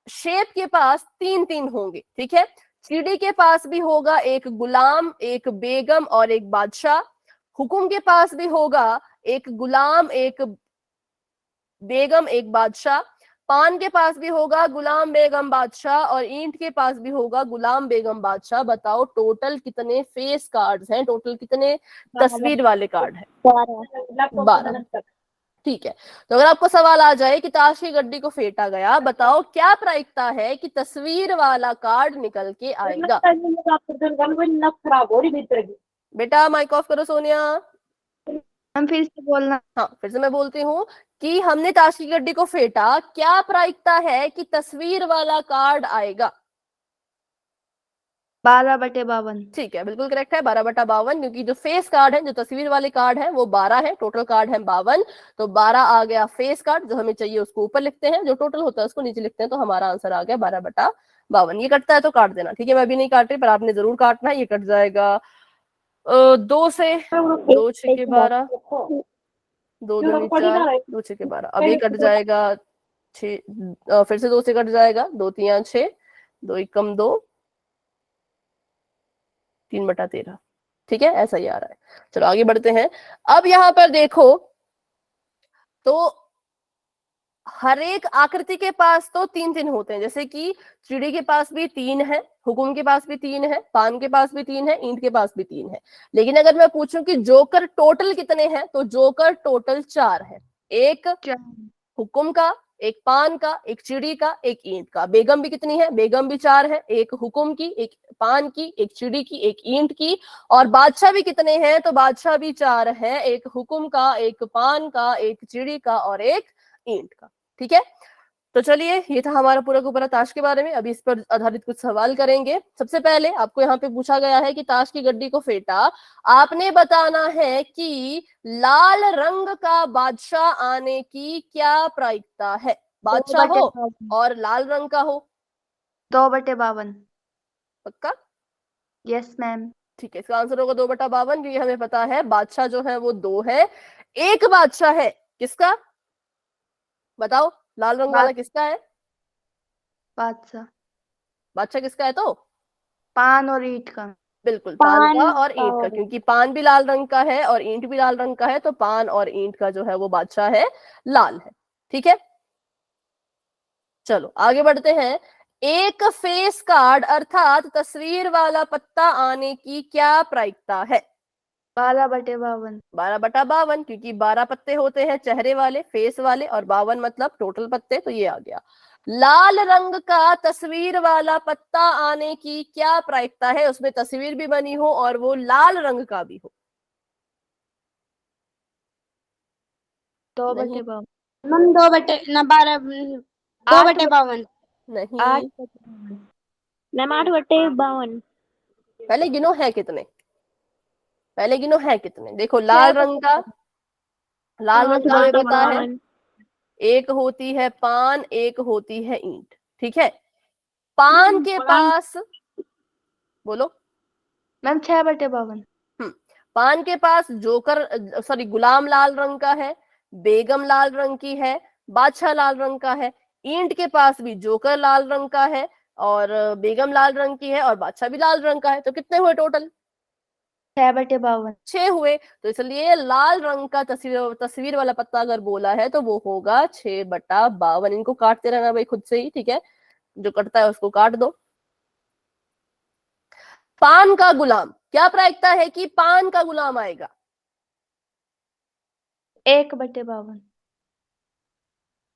शेप के पास 3-3 होंगे। ठीक है, चिड़ी के पास भी होगा एक गुलाम, एक बेगम और एक बादशाह। हुकुम के पास भी होगा एक गुलाम, एक बेगम, एक बादशाह। पान के पास भी होगा गुलाम, बेगम, बादशाह, और ईंट के पास भी होगा गुलाम, बेगम, बादशाह। बताओ टोटल कितने फेस कार्ड्स हैं, टोटल कितने तस्वीर वाले कार्ड हैं? 12। ठीक है, तो अगर आपको सवाल आ जाए कि ताश की गड्डी को फेंटा गया, बताओ क्या प्रायिकता है कि तस्वीर वाला कार्ड निकल के आएगा? बेटा माइक ऑफ करो सोनिया। हम फिर से बोलना। हाँ, फिर से मैं बोलती हूँ कि हमने ताश की गड्डी को फेंटा, क्या प्रायिकता है कि तस्वीर वाला कार्ड आएगा? 12/52। ठीक है, बिल्कुल करेक्ट है, 12/52, क्योंकि जो फेस कार्ड है, जो तस्वीर वाले कार्ड है वो 12 है, टोटल कार्ड है 52। तो 12 आ गया फेस कार्ड, जो हमें चाहिए उसको ऊपर लिखते हैं, जो टोटल होता है उसको नीचे लिखते हैं, तो हमारा आंसर आ गया 12/52। ये कटता है तो काट देना, ठीक है, मैं अभी नहीं काट रही, पर आपने जरूर काटना है। ये कट जाएगा 2 से, 2 6 12, 2 दूनी 4, 2 6 12। अब ये कट जाएगा 6, फिर से 2 से कट जाएगा, 2 3 6, 2 एकम 2, 3/13। ठीक है, ऐसा ही आ रहा है। चलो आगे बढ़ते हैं। अब यहाँ पर देखो तो हर एक आकृति के पास तो 3-3 होते हैं, जैसे कि चिड़ी के पास भी 3 है, हुकुम के पास भी 3 है, पान के पास भी 3 है, ईंट के पास भी 3 है। लेकिन अगर मैं पूछूं कि जोकर टोटल कितने हैं, तो जोकर टोटल 4 है। एक हुकुम का, एक पान का, एक चिड़ी का, एक ईंट का। बेगम भी कितनी है? बेगम भी 4 है, एक हुकुम की, एक पान की, एक चिड़ी की, एक ईंट की। और बादशाह भी कितने हैं? तो बादशाह भी 4 है, एक हुकुम का, एक पान का, एक चिड़ी का और एक ईंट का। ठीक है, तो चलिए ये था हमारा पूरा का पूरा ताश के बारे में। अभी इस पर आधारित कुछ सवाल करेंगे। सबसे पहले आपको यहाँ पे पूछा गया है कि ताश की गड्डी को फेंटा, आपने बताना है कि लाल रंग का बादशाह आने की क्या प्रायिकता है? बादशाह हो 2/52। और लाल रंग का हो। 2/52। पक्का? Yes ma'am. ठीक है, इसका आंसर होगा 2/52, क्योंकि हमें पता है बादशाह जो है वो 2 है। एक बादशाह है किसका? बताओ, लाल रंग वाला किसका है? बादशाह। बादशाह किसका है? तो पान और ईंट का। बिल्कुल पान का और ईंट का, क्योंकि पान भी लाल रंग का है और ईंट भी लाल रंग का है, तो पान और ईंट का जो है वो बादशाह है, लाल है। ठीक है, चलो आगे बढ़ते हैं। एक फेस कार्ड अर्थात तस्वीर वाला पत्ता आने की क्या प्रायिकता है? 12/52। 12/52, क्योंकि 12 पत्ते होते हैं चेहरे वाले, फेस वाले, और 52 मतलब टोटल पत्ते, तो ये आ गया। लाल रंग का तस्वीर वाला पत्ता आने की क्या प्रायिकता है? उसमें तस्वीर भी बनी हो और वो लाल रंग का भी हो। 2/52। मैम 2/52। नहीं, 8/52। मैम 8/52। पहले गिनो है कितने, पहले गिनो है कितने। देखो लाल रंग का, लाल रंग का हमें पता है, एक होती है पान, एक होती है ईंट। ठीक है, पान के पास, बोलो। मैम 6/52। पान के पास जोकर सॉरी गुलाम लाल रंग का है, बेगम लाल रंग की है, बादशाह लाल रंग का है। ईंट के पास भी जोकर लाल रंग का है और बेगम लाल रंग की है और बादशाह भी लाल रंग का है। तो कितने हुए टोटल? 6/52। 6 हुए। तो इसलिए लाल रंग का तस्वीर वाला पत्ता अगर बोला है तो वो होगा 6/52। इनको काटते रहना भाई खुद से ही, ठीक है? जो कटता है उसको काट दो। पान का गुलाम, क्या प्रायिकता है कि पान का गुलाम आएगा? 1/52।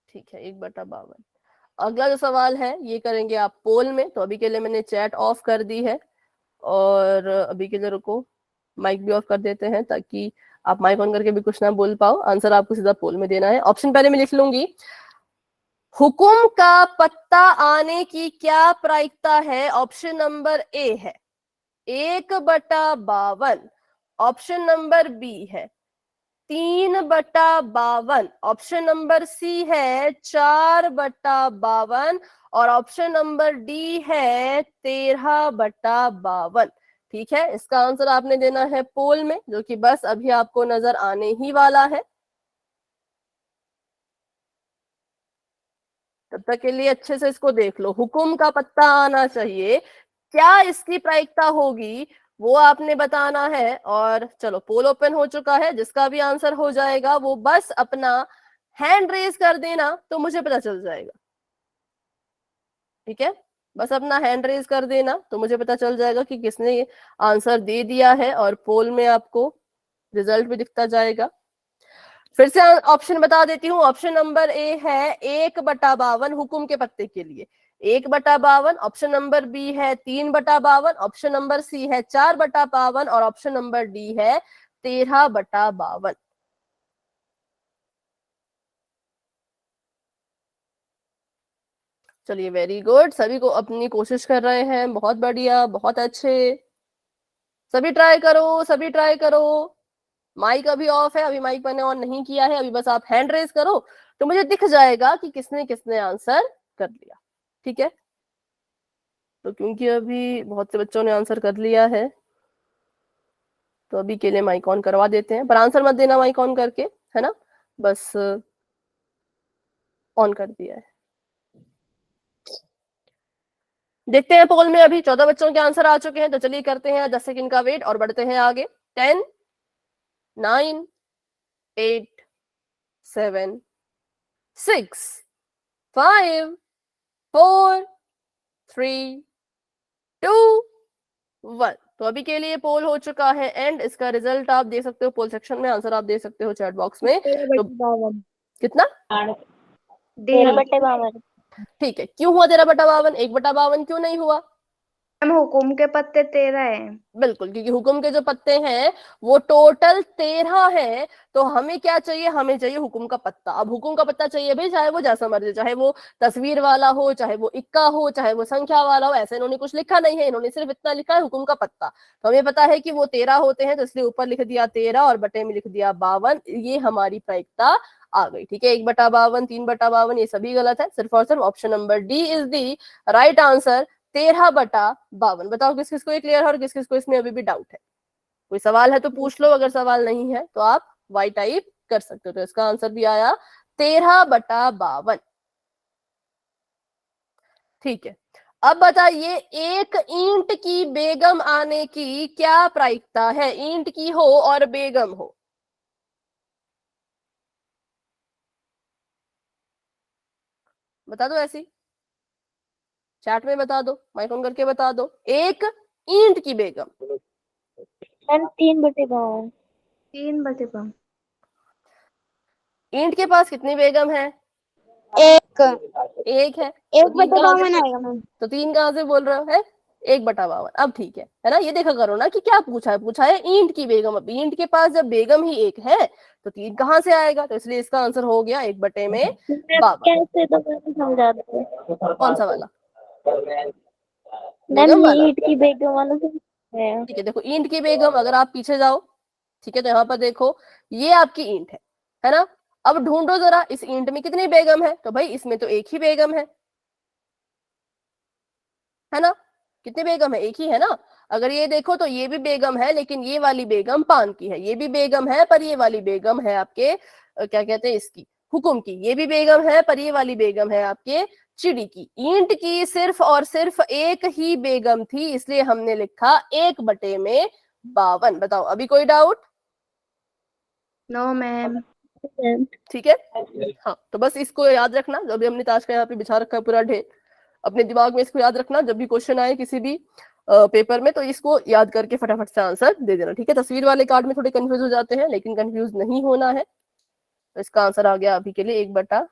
ठीक है, 1/52। अगला जो सवाल है ये करेंगे आप पोल में। तो अभी के लिए मैंने चैट ऑफ कर दी है और अभी के लिए रुको, माइक भी ऑफ कर देते हैं ताकि आप माइक ऑन करके भी कुछ ना बोल पाओ। आंसर आपको सीधा पोल में देना है। ऑप्शन पहले मैं लिख लूंगी। हुकुम का पत्ता आने की क्या प्रायिकता है? ऑप्शन नंबर ए है 1/52। ऑप्शन नंबर बी है 3/52। ऑप्शन नंबर सी है 4/52 और ऑप्शन नंबर डी है 13/52। ठीक है, इसका आंसर आपने देना है पोल में, जो कि बस अभी आपको नजर आने ही वाला है। तब तक के लिए अच्छे से इसको देख लो। हुकुम का पत्ता आना चाहिए, क्या इसकी प्रायिकता होगी वो आपने बताना है। और चलो, पोल ओपन हो चुका है। जिसका भी आंसर हो जाएगा वो बस अपना हैंड रेज कर देना तो मुझे पता चल जाएगा। ठीक है, बस अपना हैंड रेज कर देना तो मुझे पता चल जाएगा कि किसने ये आंसर दे दिया है और पोल में आपको रिजल्ट भी दिखता जाएगा। फिर से ऑप्शन बता देती हूँ। ऑप्शन नंबर ए है 1/52 हुकुम के पत्ते के लिए 1/52। ऑप्शन नंबर बी है 3/52। ऑप्शन नंबर सी है 4/52 और ऑप्शन नंबर डी है 13/52। चलिए, वेरी गुड। सभी को अपनी कोशिश कर रहे हैं, बहुत बढ़िया, बहुत अच्छे। सभी ट्राई करो, सभी ट्राई करो। माइक अभी ऑफ है, अभी माइक मैंने ऑन नहीं किया है। अभी बस आप हैंड रेज करो तो मुझे दिख जाएगा कि किसने किसने आंसर कर लिया। ठीक है, तो क्योंकि अभी बहुत से बच्चों ने आंसर कर लिया है तो अभी के लिए माइक ऑन करवा देते हैं। पर आंसर मत देना माइक ऑन करके, है ना? बस ऑन कर दिया है। देखते हैं पोल में अभी 14 बच्चों के आंसर आ चुके हैं। तो चलिए करते हैं 10 सेकंड का वेट और बढ़ते हैं आगे। 10 9 8 7 6 5 4 3 2 1। तो अभी के लिए पोल हो चुका है एंड। इसका रिजल्ट आप दे सकते हो पोल सेक्शन में, आंसर आप दे सकते हो चैट बॉक्स में। तो 13/52। कितना? 13/52। ठीक है, क्यों हुआ 13/52? 1/52 क्यों नहीं हुआ? मैम हुकुम के पत्ते 13 है। बिल्कुल, क्योंकि हुकुम के जो पत्ते हैं वो टोटल 13 है। तो हमें क्या चाहिए? हमें चाहिए हुकुम का पत्ता। अब हुकुम का पत्ता चाहिए भाई, चाहे वो जैसा मर्जी, चाहे वो तस्वीर वाला हो, चाहे वो इक्का हो, चाहे वो संख्या वाला हो। ऐसे इन्होंने कुछ लिखा नहीं है, इन्होंने सिर्फ इतना लिखा है हुकुम का पत्ता। तो हमें पता है कि वो 13 होते हैं, तो इसलिए ऊपर लिख दिया 13 और बटे में लिख दिया 52। ये हमारी प्रायिकता आ गई। ठीक है, 1/52 3/52 ये सभी गलत है। सिर्फ और सिर्फ option number D is the right answer, 13/52। बताओ किस किस को ये क्लियर है और किस किस को इसमें अभी भी डाउट है? कोई सवाल है तो पूछ लो, अगर सवाल नहीं है तो आप वाई टाइप कर सकते हो। तो इसका आंसर भी आया 13/52। ठीक है, अब बताइए एक ईंट की बेगम आने की क्या प्रायिकता है? ईंट की हो और बेगम हो, बता दो ऐसी, चैट में बता दो, माइक ऑन करके बता दो। एक ईंट की बेगम। मैम 3/52। 3/52। ईंट के पास कितनी बेगम है? एक एक है। एक तो तीन बटे कहाँ से? 52 आएगा मैम। तो 3 कहां से बोल रहे हो? है 1/52। अब ठीक है ना? ये देखा करो ना कि क्या पूछा है। पूछा है ईंट की बेगम। अब ईंट के पास जब बेगम ही एक है तो 3 कहां से आएगा? तो इसलिए इसका आंसर हो गया 1/52। कैसे तो कैसे समझा दो। कौन सा वाला? मैम बेगम वाला। ये ईंट की बेगम वाला तो है। ठीक है, देखो ईंट की बेगम, अगर आप पीछे जाओ, ठीक है, तो यहाँ पर देखो ये आपकी ईंट है ना? अब ढूंढो जरा इस ईंट में कितनी बेगम है। तो भाई इसमें तो एक ही बेगम है। है ना? कितनी बेगम है? एक ही है ना? अगर ये देखो तो ये भी बेगम है, लेकिन ये वाली बेगम पान की है। ये भी बेगम है, पर ये वाली बेगम है आपके क्या कहते हैं इसकी, हुकुम की। ये भी बेगम है, पर ये वाली बेगम है आपके चिड़ी की। ईंट की सिर्फ और सिर्फ एक ही बेगम थी, इसलिए हमने लिखा 1/52। बताओ, अभी कोई डाउट? No ma'am. ठीक है, हाँ। तो बस इसको याद रखना, जो भी हमने ताश का यहाँ पे बिछा रखा है पूरा ढेर, अपने दिमाग में इसको याद रखना। जब भी क्वेश्चन आए किसी भी पेपर में, तो इसको याद करके फटाफट से आंसर दे देना। ठीक है, तस्वीर वाले कार्ड में थोड़े कंफ्यूज हो जाते हैं, लेकिन कंफ्यूज नहीं होना है। तो इसका आंसर आ गया अभी के लिए 1/52।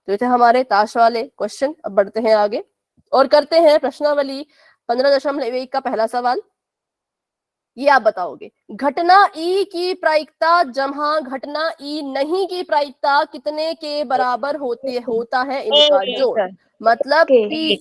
तो ये थे हमारे ताश वाले क्वेश्चन। अब बढ़ते हैं आगे और करते हैं प्रश्नावली 15.1 का पहला सवाल। ये आप बताओगे, घटना ई की प्रायिकता जमा घटना ई नहीं की प्रायिकता कितने के बराबर होता है इनका जोड़, मतलब पीई।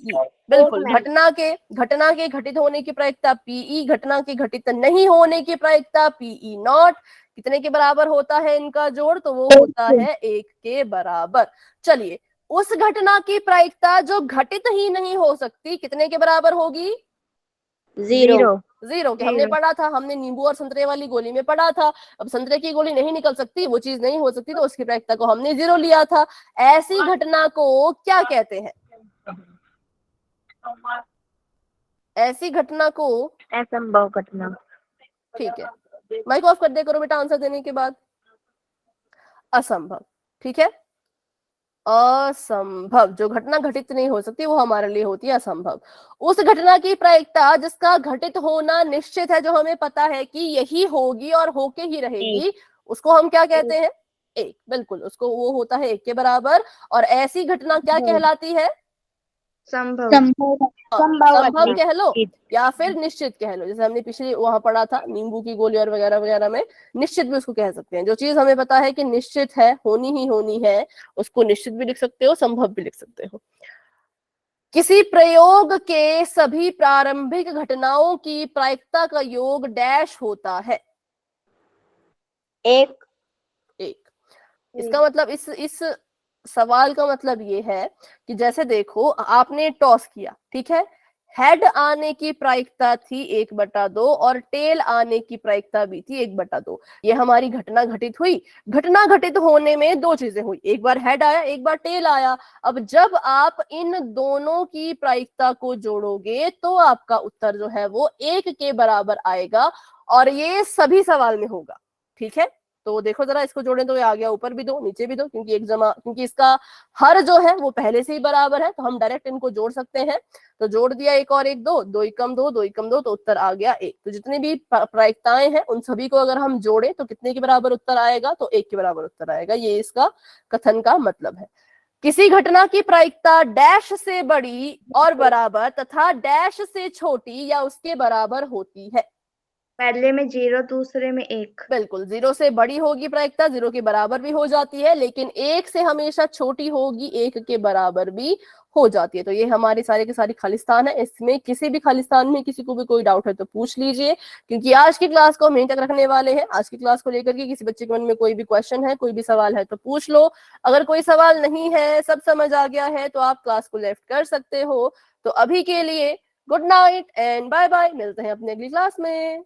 बिल्कुल, घटना के घटित होने की प्रायिकता पीई, घटना के घटित नहीं होने की प्रायिकता पीई नॉट, कितने के बराबर होता है इनका जोड़? तो वो होता है 1 के बराबर। चलिए, उस घटना की प्रायिकता जो घटित ही नहीं हो सकती, कितने के बराबर होगी? 0। जीरो के हमने पढ़ा था, हमने नींबू और संतरे वाली गोली में पढ़ा था। अब संतरे की गोली नहीं निकल सकती, वो चीज नहीं हो सकती, तो उसकी प्रायिकता को हमने 0 लिया था। ऐसी घटना को क्या कहते हैं? ऐसी घटना को असंभव घटना। ठीक है, माइक ऑफ कर दे करो बेटा आंसर देने के बाद। असंभव। ठीक है, असंभव, जो घटना घटित नहीं हो सकती वो हमारे लिए होती है असंभव। उस घटना की प्रायिकता जिसका घटित होना निश्चित है, जो हमें पता है कि यही होगी और होके ही रहेगी, उसको हम क्या कहते हैं? 1। बिल्कुल, उसको वो होता है 1 के बराबर। और ऐसी घटना क्या कहलाती है? संभव। संभव कह लो या फिर निश्चित कह लो। जैसे हमने पिछले वहां पढ़ा था नींबू की गोली और वगैरह वगैरह में, निश्चित भी उसको कह सकते हैं। जो चीज हमें पता है कि निश्चित है, होनी ही होनी है, उसको निश्चित भी लिख सकते हो, संभव भी लिख सकते हो। किसी प्रयोग के सभी प्रारंभिक घटनाओं की प्रायिकता का योग डैश होता है? 1। इसका मतलब इस सवाल का मतलब ये है कि जैसे देखो, आपने टॉस किया, ठीक है, हेड आने की प्रायिकता थी 1/2 और टेल आने की प्रायिकता भी थी 1/2। ये हमारी घटना घटित हुई। घटना घटित होने में दो चीजें हुई, एक बार हेड आया, एक बार टेल आया। अब जब आप इन दोनों की प्रायिकता को जोड़ोगे तो आपका उत्तर जो है वो 1 के बराबर आएगा, और ये सभी सवाल में होगा। ठीक है, तो देखो जरा, इसको जोड़ें तो ये आ गया, ऊपर भी दो नीचे भी दो, क्योंकि इसका हर जो है वो पहले से ही बराबर है, तो हम डायरेक्ट इनको जोड़ सकते हैं। तो जोड़ दिया, 1 और 1 2, 2 एकम 2, 2 एकम 2, तो उत्तर आ गया 1। तो जितनी भी प्रायिकताएं हैं उन सभी को अगर हम जोड़े तो कितने के बराबर उत्तर आएगा? तो 1 के बराबर उत्तर आएगा। ये इसका कथन का मतलब है। किसी घटना की प्रायिकता डैश से बड़ी और बराबर तथा डैश से छोटी या उसके बराबर होती है। पहले में 0, दूसरे में 1। बिल्कुल, 0 से बड़ी होगी प्रायिकता, 0 के बराबर भी हो जाती है, लेकिन 1 से हमेशा छोटी होगी, 1 के बराबर भी हो जाती है। तो ये हमारी सारे के सारी खालिस्तान है। इसमें किसी भी खालिस्तान में किसी को भी कोई डाउट है तो पूछ लीजिए, क्योंकि आज की क्लास को हम यहीं तक रखने वाले हैं। आज की क्लास को लेकर के किसी बच्चे के मन में कोई भी क्वेश्चन है, कोई भी सवाल है तो पूछ लो। अगर कोई सवाल नहीं है, सब समझ आ गया है, तो आप क्लास को लेफ्ट कर सकते हो। तो अभी के लिए good night and bye bye, मिलते हैं अपने अगली क्लास में।